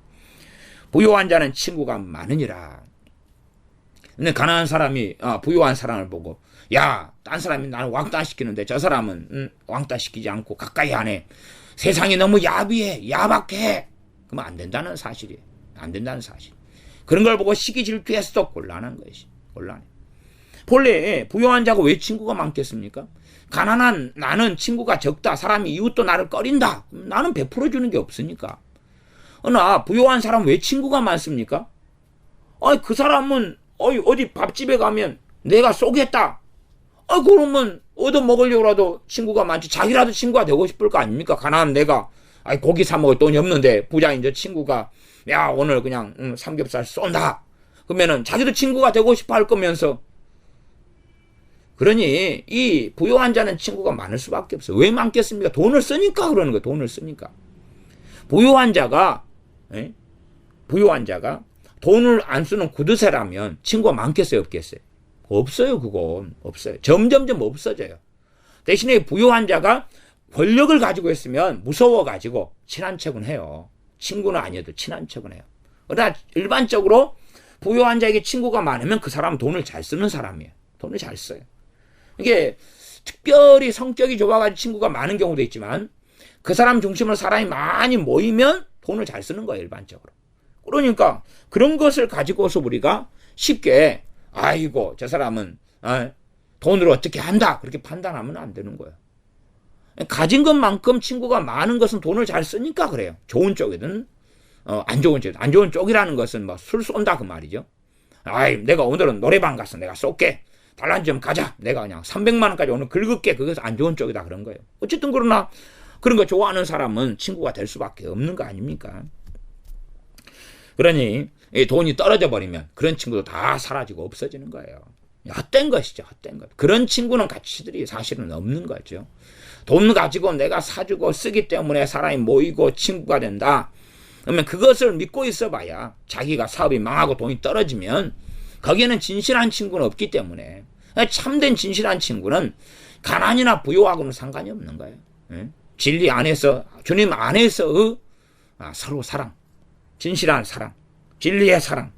부요한 자는 친구가 많으니라. 근데 가난한 사람이 부요한 사람을 보고 야, 딴 사람이 나를 왕따시키는데 저 사람은 왕따시키지 않고 가까이 안 해. 세상이 너무 야비해, 야박해. 그러면 안 된다는 사실이에요. 안 된다는 사실. 그런 걸 보고 시기 질투해서도 곤란한 것이. 곤란해. 본래 부요한 자가 왜 친구가 많겠습니까? 가난한 나는 친구가 적다. 사람이 이웃도 나를 꺼린다. 나는 베풀어 주는 게 없으니까. 그러나 부요한 사람 왜 친구가 많습니까? 그 사람은 어디 밥집에 가면 내가 쏘겠다. 그러면 얻어먹으려고라도 친구가 많지. 자기라도 친구가 되고 싶을 거 아닙니까? 가난한 내가 고기 사 먹을 돈이 없는데 부자인 저 친구가 야 오늘 그냥 삼겹살 쏜다. 그러면은 자기도 친구가 되고 싶어 할 거면서. 그러니 이 부요한 자는 친구가 많을 수밖에 없어요. 왜 많겠습니까? 돈을 쓰니까 그러는 거예요. 돈을 쓰니까. 부요한 자가 돈을 안 쓰는 구두쇠라면 친구가 많겠어요? 없겠어요? 없어요. 그건 없어요. 점점점 없어져요. 대신에 부유한 자가 권력을 가지고 있으면 무서워가지고 친한 척은 해요. 친구는 아니어도 친한 척은 해요. 그러나 일반적으로 부유한 자에게 친구가 많으면 그 사람은 돈을 잘 쓰는 사람이에요. 돈을 잘 써요. 이게 특별히 성격이 좋아가지고 친구가 많은 경우도 있지만 그 사람 중심으로 사람이 많이 모이면 돈을 잘 쓰는 거예요. 일반적으로. 그러니까 그런 것을 가지고서 우리가 쉽게 아이고 저 사람은 돈으로 어떻게 한다 그렇게 판단하면 안 되는 거예요. 가진 것만큼 친구가 많은 것은 돈을 잘 쓰니까 그래요. 좋은 쪽이든 안 좋은 쪽이든. 안 좋은 쪽이라는 것은 뭐 술 쏜다 그 말이죠. 아이 내가 오늘은 노래방 가서 내가 쏠게. 달란지점 가자. 내가 그냥 300만 원까지 오늘 긁을게. 그것은 안 좋은 쪽이다 그런 거예요. 어쨌든 그러나 그런 거 좋아하는 사람은 친구가 될 수밖에 없는 거 아닙니까? 그러니 돈이 떨어져 버리면 그런 친구도 다 사라지고 없어지는 거예요. 헛된 것이죠. 헛된 것. 그런 친구는 가치들이 사실은 없는 거죠. 돈 가지고 내가 사주고 쓰기 때문에 사람이 모이고 친구가 된다. 그러면 그것을 믿고 있어봐야 자기가 사업이 망하고 돈이 떨어지면 거기에는 진실한 친구는 없기 때문에 참된 진실한 친구는 가난이나 부유하고는 상관이 없는 거예요. 진리 안에서 주님 안에서 서로 사랑, 진실한 사랑, 진리의 사랑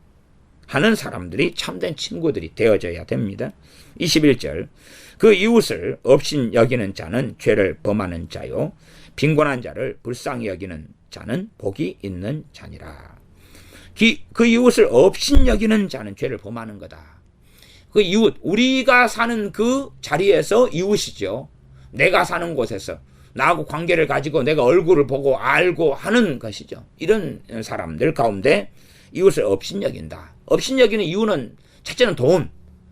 하는 사람들이 참된 친구들이 되어져야 됩니다. 21절 그 이웃을 업신 여기는 자는 죄를 범하는 자요 빈곤한 자를 불쌍히 여기는 자는 복이 있는 자니라. 그 이웃을 업신 여기는 자는 죄를 범하는 거다. 그 이웃 우리가 사는 그 자리에서 이웃이죠. 내가 사는 곳에서 나하고 관계를 가지고 내가 얼굴을 보고 알고 하는 것이죠. 이런 사람들 가운데 이웃을 업신 여긴다. 업신 여기는 이유는 첫째는 돈.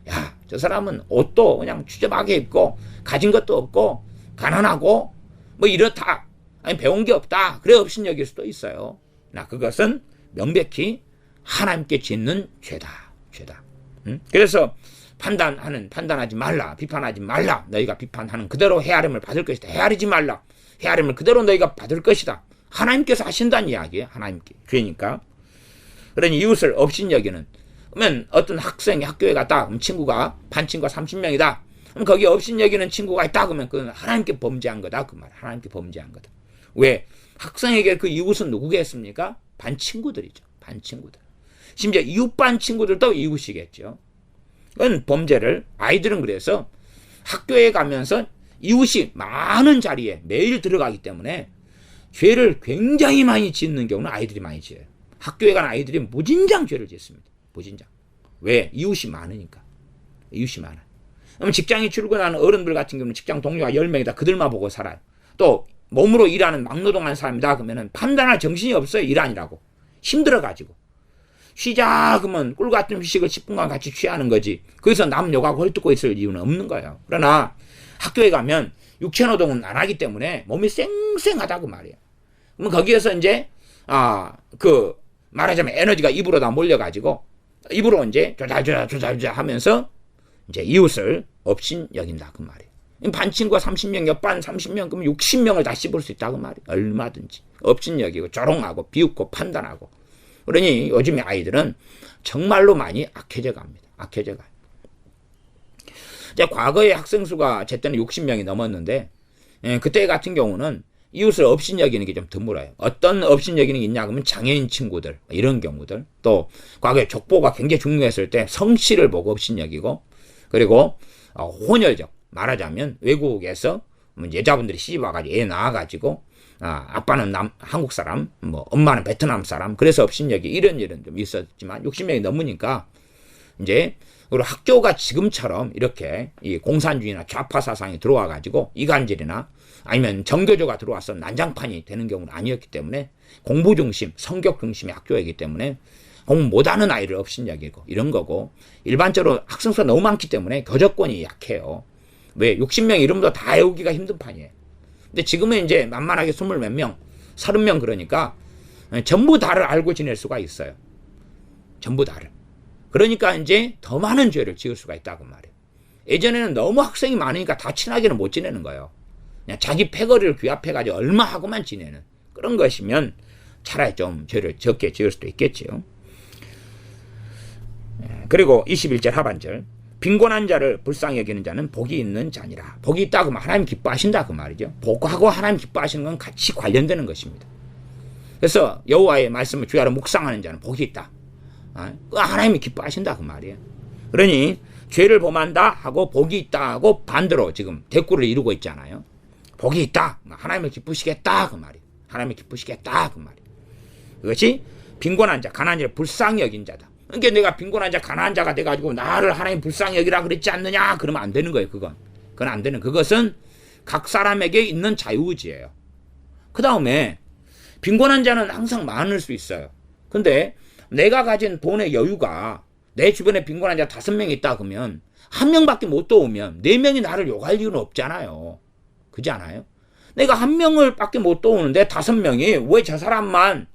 야, 저 사람은 옷도 그냥 추접하게 입고 가진 것도 없고 가난하고 뭐 이렇다. 아니 배운 게 없다. 그래 업신 여길 수도 있어요. 나 그것은 명백히 하나님께 짓는 죄다. 그래서 판단하지 말라. 비판하지 말라. 너희가 비판하는 그대로 헤아림을 받을 것이다. 헤아리지 말라. 헤아림을 그대로 너희가 받을 것이다. 하나님께서 하신다는 이야기예요. 하나님께. 그러니까 그러니 이웃을 업신 여기는 그러면 어떤 학생이 학교에 갔다 그럼 친구가 반 친구가 30명이다. 그럼 거기 업신 여기는 친구가 있다 그러면 그건 하나님께 범죄한 거다. 그 말. 하나님께 범죄한 거다. 왜? 학생에게 그 이웃은 누구겠습니까? 반 친구들이죠. 반 친구들. 심지어 이웃반 친구들도 이웃이겠죠. 그건 범죄를 아이들은 그래서 학교에 가면서 이웃이 많은 자리에 매일 들어가기 때문에 죄를 굉장히 많이 짓는 경우는 아이들이 많이 지어요. 학교에 간 아이들이 무진장 죄를 짓습니다. 무진장. 왜? 이웃이 많으니까. 이웃이 많아요. 그럼 직장에 출근하는 어른들 같은 경우는 직장 동료가 10명이다. 그들만 보고 살아요. 또 몸으로 일하는 막노동하는 사람이다. 그러면 판단할 정신이 없어요. 일 아니라고. 힘들어가지고. 쉬자 그러면 꿀 같은 휴식을 10분간 같이 취하는 거지. 거기서 남 욕하고 헐뜯고 있을 이유는 없는 거예요. 그러나 학교에 가면 육체노동은 안 하기 때문에 몸이 쌩쌩하다고 말이에요. 그럼 거기에서 이제 말하자면 에너지가 입으로 다 몰려가지고 입으로 이제 조잘조잘 하면서 이제 이웃을 업신 여긴다 그 말이에요. 반 친구가 30명, 옆반 30명, 그러면 60명을 다 씹을 수 있다 그 말이에요. 얼마든지 업신 여기고 조롱하고 비웃고 판단하고. 그러니 요즘의 아이들은 정말로 많이 악해져 갑니다. 악해져 가요. 이제 과거에 학생 수가 제 때는 60명이 넘었는데 그때 같은 경우는 이웃을 업신 여기는 게 좀 드물어요. 어떤 업신 여기는 게 있냐 그러면 장애인 친구들 이런 경우들 또 과거에 족보가 굉장히 중요했을 때 성씨를 보고 업신 여기고 그리고 혼혈적 말하자면 외국에서 여자분들이 시집 와가지고 애 낳아가지고 아빠는 한국 사람, 뭐 엄마는 베트남 사람, 그래서 업신 여기 이런 일은 좀 있었지만 60명이 넘으니까 이제 그리고 학교가 지금처럼 이렇게 이 공산주의나 좌파 사상이 들어와가지고 이간질이나 아니면 정교조가 들어와서 난장판이 되는 경우는 아니었기 때문에 공부 중심, 성격 중심의 학교이기 때문에 공부 못하는 아이를 업신 여기고 이런 거고 일반적으로 학생 수가 너무 많기 때문에 교접권이 약해요. 왜? 60명 이름도 다 외우기가 힘든 판이에요. 근데 지금은 이제 만만하게 20몇 명, 30명 그러니까 전부 다를 알고 지낼 수가 있어요. 전부 다를. 그러니까 이제 더 많은 죄를 지을 수가 있다고 말이에요. 예전에는 너무 학생이 많으니까 다 친하게는 못 지내는 거예요. 그냥 자기 패거리를 귀합해가지고 얼마 하고만 지내는 그런 것이면 차라리 좀 죄를 적게 지을 수도 있겠지요. 그리고 21절 하반절 빈곤한 자를 불쌍히 여기는 자는 복이 있는 자니라. 복이 있다 그러면 하나님 기뻐하신다 그 말이죠. 복하고 하나님 기뻐하시는 건 같이 관련되는 것입니다. 그래서 여호와의 말씀을 주야로 묵상하는 자는 복이 있다. 하나님이 기뻐하신다 그 말이에요. 그러니 죄를 범한다 하고 복이 있다 하고 반대로 지금 대꾸를 이루고 있잖아요. 복이 있다. 하나님을 기쁘시겠다 그 말이에요. 하나님을 기쁘시겠다 그 말이에요. 그것이 빈곤한 자, 가난한 자를 불쌍히 여긴 자다. 그러니까 내가 빈곤한 자, 가난한 자가 돼가지고 나를 하나님 불쌍히 여기라 그랬지 않느냐? 그러면 안 되는 거예요. 그건 안 되는. 그것은 각 사람에게 있는 자유의지예요. 그 다음에 빈곤한 자는 항상 많을 수 있어요. 근데 내가 가진 돈의 여유가 내 주변에 빈곤한 자 5명 있다 그러면 1명밖에 못 도우면 4명이 나를 욕할 이유는 없잖아요. 그렇지 않아요? 내가 1명을 밖에 못 도우는데 5명이 왜 저 사람만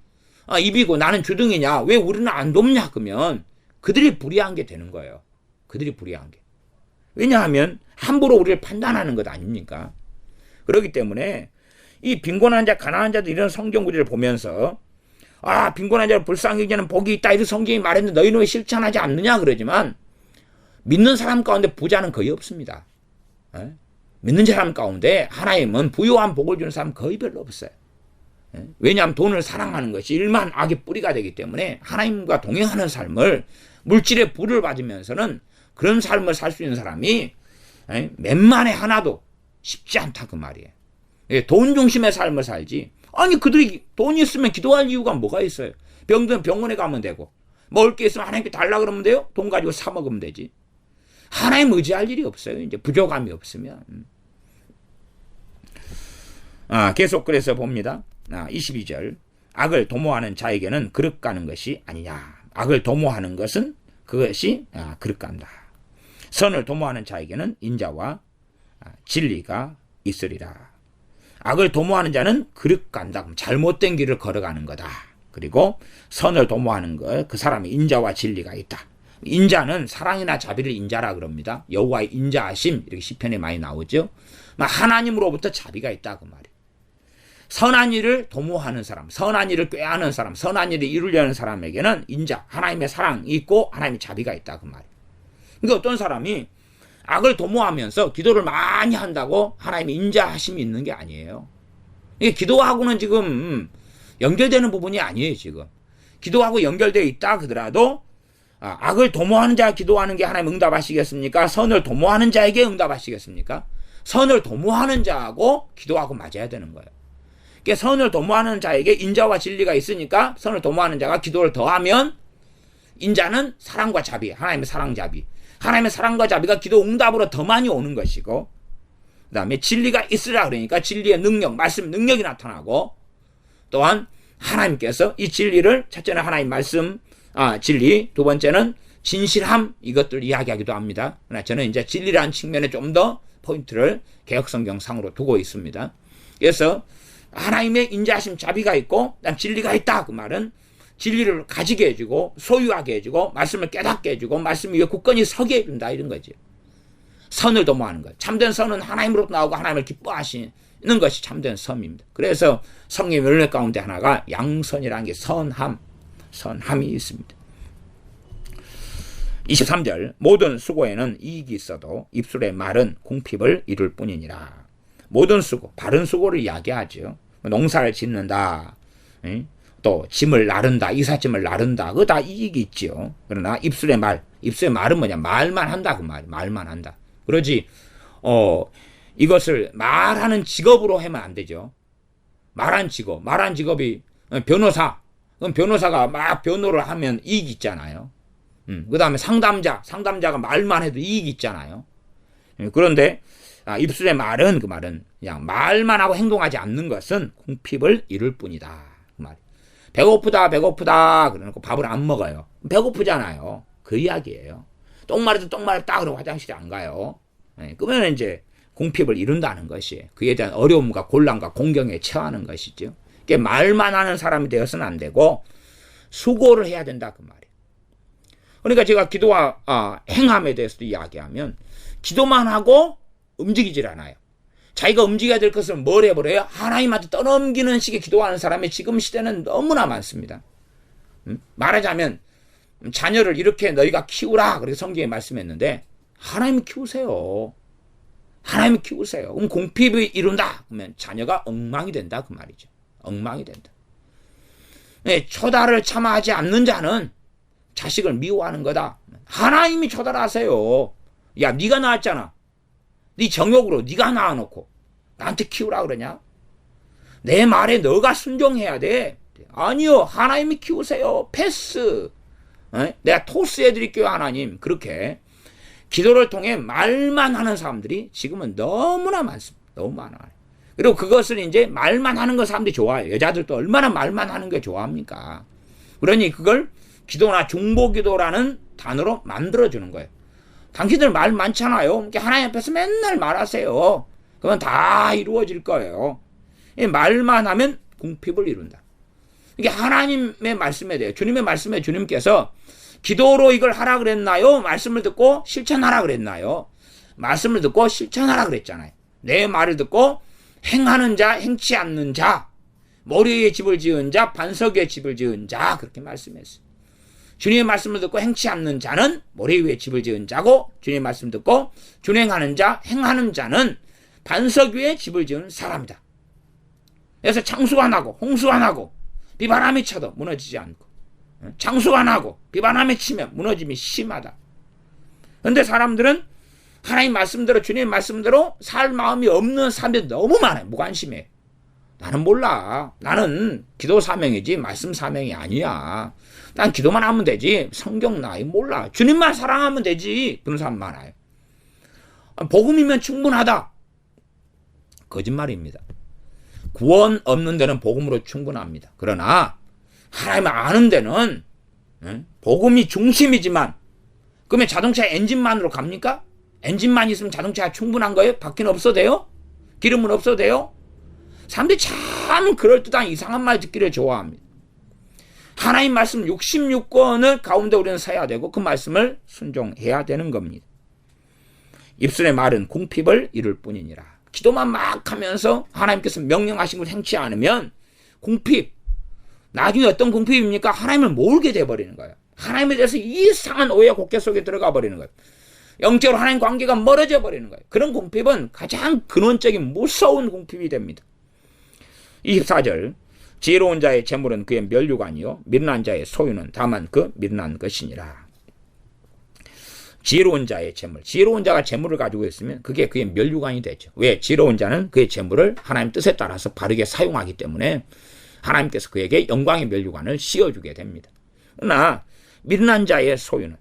입이고 나는 주둥이냐? 왜 우리는 안 돕냐? 그러면 그들이 불의한 게 되는 거예요. 그들이 불의한 게. 왜냐하면 함부로 우리를 판단하는 것 아닙니까? 그렇기 때문에 이 빈곤한 자, 가난한 자들 이런 성경 구절을 보면서 빈곤한 자를 불쌍히 여기는 복이 있다 이런 성경이 말했는데 너희는 왜 실천하지 않느냐 그러지만 믿는 사람 가운데 부자는 거의 없습니다. 믿는 사람 가운데 하나님은 부유한 복을 주는 사람 거의 별로 없어요. 왜냐하면 돈을 사랑하는 것이 일만 악의 뿌리가 되기 때문에 하나님과 동행하는 삶을 물질의 부를 받으면서는 그런 삶을 살 수 있는 사람이 몇만에 하나도 쉽지 않다 그 말이에요. 돈 중심의 삶을 살지. 아니 그들이 돈이 있으면 기도할 이유가 뭐가 있어요? 병든 병원에 가면 되고 먹을 게 있으면 하나님께 달라 그러면 돼요? 돈 가지고 사 먹으면 되지. 하나님 의지할 일이 없어요. 이제 부족함이 없으면. 계속 그래서 봅니다. 22절. 악을 도모하는 자에게는 그릇 가는 것이 아니냐. 악을 도모하는 것은 그것이 그릇 간다. 선을 도모하는 자에게는 인자와 진리가 있으리라. 악을 도모하는 자는 그릇 간다. 잘못된 길을 걸어가는 거다. 그리고 선을 도모하는 것, 그 사람이 인자와 진리가 있다. 인자는 사랑이나 자비를 인자라 그럽니다. 여호와의 인자하심 이렇게 시편에 많이 나오죠. 하나님으로부터 자비가 있다 그 말이에요. 선한 일을 도모하는 사람, 선한 일을 꾀하는 사람, 선한 일을 이루려는 사람에게는 인자, 하나님의 사랑이 있고 하나님의 자비가 있다 그 말이에요. 그러니까 어떤 사람이 악을 도모하면서 기도를 많이 한다고 하나님의 인자하심이 있는 게 아니에요. 이게 기도하고는 지금 연결되는 부분이 아니에요. 지금 기도하고 연결되어 있다 그러더라도 악을 도모하는 자 기도하는 게 하나님 응답하시겠습니까? 선을 도모하는 자에게 응답하시겠습니까? 선을 도모하는 자하고 기도하고 맞아야 되는 거예요. 그러니까 선을 도모하는 자에게 인자와 진리가 있으니까 선을 도모하는 자가 기도를 더하면 인자는 사랑과 자비, 하나님의 사랑 자비, 하나님의 사랑과 자비가 기도 응답으로 더 많이 오는 것이고, 그 다음에 진리가 있으라 그러니까 진리의 능력, 말씀 능력이 나타나고, 또한 하나님께서 이 진리를 첫째는 하나님 말씀, 진리, 두 번째는 진실함, 이것들 이야기하기도 합니다. 그러나 저는 이제 진리라는 측면에 좀 더 포인트를 개역성경상으로 두고 있습니다. 그래서 하나님의 인자하심 자비가 있고 난 진리가 있다 그 말은 진리를 가지게 해주고 소유하게 해주고 말씀을 깨닫게 해주고 말씀 위에 굳건히 서게 해준다 이런 거지. 선을 도모하는 것. 참된 선은 하나님으로부터 나오고 하나님을 기뻐하시는 것이 참된 선입니다. 그래서 성령의 열매 가운데 하나가 양선이라는 게 선함이 있습니다. 23절. 모든 수고에는 이익이 있어도 입술의 말은 궁핍을 이룰 뿐이니라. 모든 수고, 바른 수고를 이야기하죠. 농사를 짓는다, 또 짐을 나른다, 이삿짐을 나른다, 그거 다 이익이 있죠. 그러나 입술의 말은 뭐냐? 말만 한다 그 말, 말만 한다. 그러지 이것을 말하는 직업으로 하면 안 되죠. 말한 직업이 변호사, 그럼 변호사가 막 변호를 하면 이익이 있잖아요. 그 다음에 상담자가 말만 해도 이익이 있잖아요. 그런데 입술의 말은 그 말은 그냥 말만 하고 행동하지 않는 것은 궁핍을 이룰 뿐이다. 그 말. 배고프다 그러놓고 밥을 안 먹어요. 배고프잖아요. 그 이야기예요. 똥 마렸다 그러고 화장실에 안 가요. 그러면 이제 궁핍을 이룬다는 것이 그에 대한 어려움과 곤란과 공경에 처하는 것이죠. 그러니까 말만 하는 사람이 되어서는 안 되고 수고를 해야 된다 그 말이에요. 그러니까 제가 기도와 행함에 대해서도 이야기하면 기도만 하고 움직이질 않아요. 자기가 움직여야 될 것을 뭘 해버려요? 하나님한테 떠넘기는 식의 기도하는 사람이 지금 시대는 너무나 많습니다. 말하자면 자녀를 이렇게 너희가 키우라 그렇게 성경에 말씀했는데 하나님이 키우세요. 하나님이 키우세요. 그럼 공핍이 이룬다. 그러면 자녀가 엉망이 된다. 그 말이죠. 엉망이 된다. 네, 처달을 참아하지 않는 자는 자식을 미워하는 거다. 하나님이 처달하세요. 야, 네가 낳았잖아. 네 정욕으로 네가 낳아놓고 나한테 키우라 그러냐? 내 말에 너가 순종해야 돼. 아니요, 하나님이 키우세요. 패스. 내가 토스해드릴게요, 하나님. 그렇게 기도를 통해 말만 하는 사람들이 지금은 너무나 많습니다. 너무 많아요. 그리고 그것을 이제 말만 하는 거 사람들이 좋아해요. 여자들도 얼마나 말만 하는 게 좋아합니까? 그러니 그걸 기도나 중보기도라는 단어로 만들어주는 거예요. 당신들 말 많잖아요. 그러니까 하나님 앞에서 맨날 말하세요. 그건 다 이루어질 거예요. 말만 하면 궁핍을 이룬다. 이게 하나님의 말씀에 대해, 주님의 말씀에 주님께서 기도로 이걸 하라 그랬나요? 말씀을 듣고 실천하라 그랬나요? 말씀을 듣고 실천하라 그랬잖아요. 내 말을 듣고 행하는 자, 행치 않는 자, 머리 위에 집을 지은 자, 반석 위에 집을 지은 자, 그렇게 말씀했어요. 주님의 말씀을 듣고 행치 않는 자는 머리 위에 집을 지은 자고, 주님의 말씀 듣고 준행하는 자, 행하는 자는 반석 위에 집을 지은 사람이다. 그래서 창수가 나고 홍수가 나고 비바람이 쳐도 무너지지 않고, 창수가 나고 비바람이 치면 무너짐이 심하다. 그런데 사람들은 하나님 말씀대로, 주님 말씀대로 살 마음이 없는 사람들이 너무 많아요. 무관심해. 나는 몰라. 나는 기도 사명이지 말씀 사명이 아니야. 난 기도만 하면 되지. 성경 나이 몰라. 주님만 사랑하면 되지. 그런 사람 많아요. 복음이면 충분하다. 거짓말입니다. 구원 없는 데는 복음으로 충분합니다. 그러나 하나님을 아는 데는 복음이 중심이지만, 그러면 자동차 엔진만으로 갑니까? 엔진만 있으면 자동차가 충분한 거예요? 바퀴는 없어도 돼요? 기름은 없어도 돼요? 사람들이 참 그럴듯한 이상한 말 듣기를 좋아합니다. 하나님 말씀 66권을 가운데 우리는 서야 되고 그 말씀을 순종해야 되는 겁니다. 입술의 말은 궁핍을 이룰 뿐이니라. 기도만 막 하면서 하나님께서 명령하신 걸 행치 않으면 궁핍, 나중에 어떤 궁핍입니까? 하나님을 모르게 돼버리는 거예요. 하나님에 대해서 이상한 오해 곡개 속에 들어가 버리는 거예요. 영적으로 하나님 관계가 멀어져 버리는 거예요. 그런 궁핍은 가장 근원적인 무서운 궁핍이 됩니다. 24절, 지혜로운 자의 재물은 그의 면류관이요 미련한 자의 소유는 다만 그 미련한 것이니라. 지혜로운 자의 재물, 지혜로운 자가 재물을 가지고 있으면 그게 그의 면류관이 되죠. 왜? 지혜로운 자는 그의 재물을 하나님 뜻에 따라서 바르게 사용하기 때문에 하나님께서 그에게 영광의 면류관을 씌워주게 됩니다. 그러나 미련한 자의 소유는,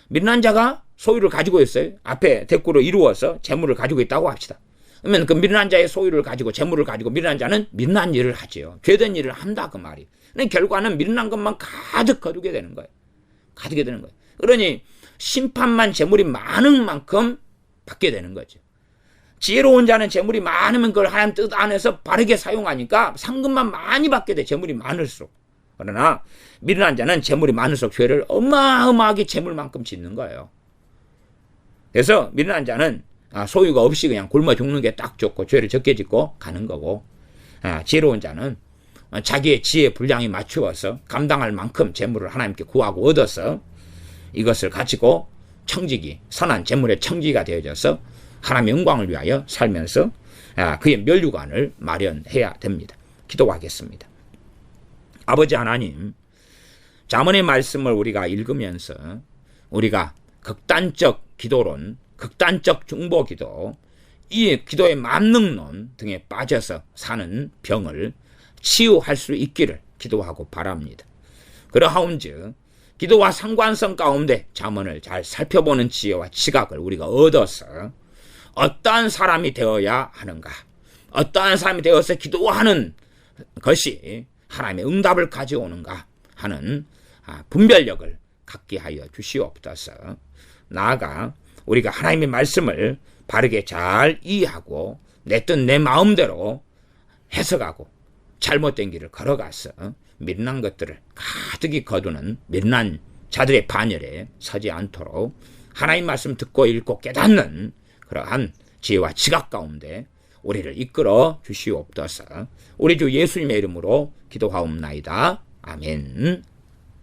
미련한 자가 소유를 가지고 있어요. 앞에 대꾸로 이루어서 재물을 가지고 있다고 합시다. 그러면 그 미련한 자의 소유를 가지고 재물을 가지고 미련한 자는 미련한 일을 하지요. 죄된 일을 한다 그 말이. 결과는 미련한 것만 가득 거두게 되는 거예요. 가두게 되는 거예요. 그러니 심판만 재물이 많은 만큼 받게 되는 거죠. 지혜로운 자는 재물이 많으면 그걸 하나님 뜻 안에서 바르게 사용하니까 상급만 많이 받게 돼. 재물이 많을수록. 그러나 미련한 자는 재물이 많을수록 죄를 어마어마하게 재물만큼 짓는 거예요. 그래서 미련한 자는 소유가 없이 그냥 굶어 죽는 게 딱 좋고 죄를 적게 짓고 가는 거고, 지혜로운 자는 자기의 지혜 분량이 맞추어서 감당할 만큼 재물을 하나님께 구하고 얻어서 이것을 가지고 청지기, 선한 재물의 청지기가 되어져서 하나님의 영광을 위하여 살면서 그의 면류관을 마련해야 됩니다. 기도하겠습니다. 아버지 하나님, 잠언의 말씀을 우리가 읽으면서 우리가 극단적 기도론, 극단적 중보기도, 이 기도의 만능론 등에 빠져서 사는 병을 치유할 수 있기를 기도하고 바랍니다. 그러하온즉 기도와 상관성 가운데 잠언을 잘 살펴보는 지혜와 지각을 우리가 얻어서 어떠한 사람이 되어야 하는가, 어떠한 사람이 되어서 기도하는 것이 하나님의 응답을 가져오는가 하는 분별력을 갖게 하여 주시옵소서. 나아가 우리가 하나님의 말씀을 바르게 잘 이해하고 내 뜻 내 마음대로 해석하고 잘못된 길을 걸어가서 미련한 것들을 가득히 거두는 미련한 자들의 반열에 서지 않도록 하나님 말씀 듣고 읽고 깨닫는 그러한 지혜와 지각 가운데 우리를 이끌어 주시옵소서. 우리 주 예수님의 이름으로 기도하옵나이다. 아멘.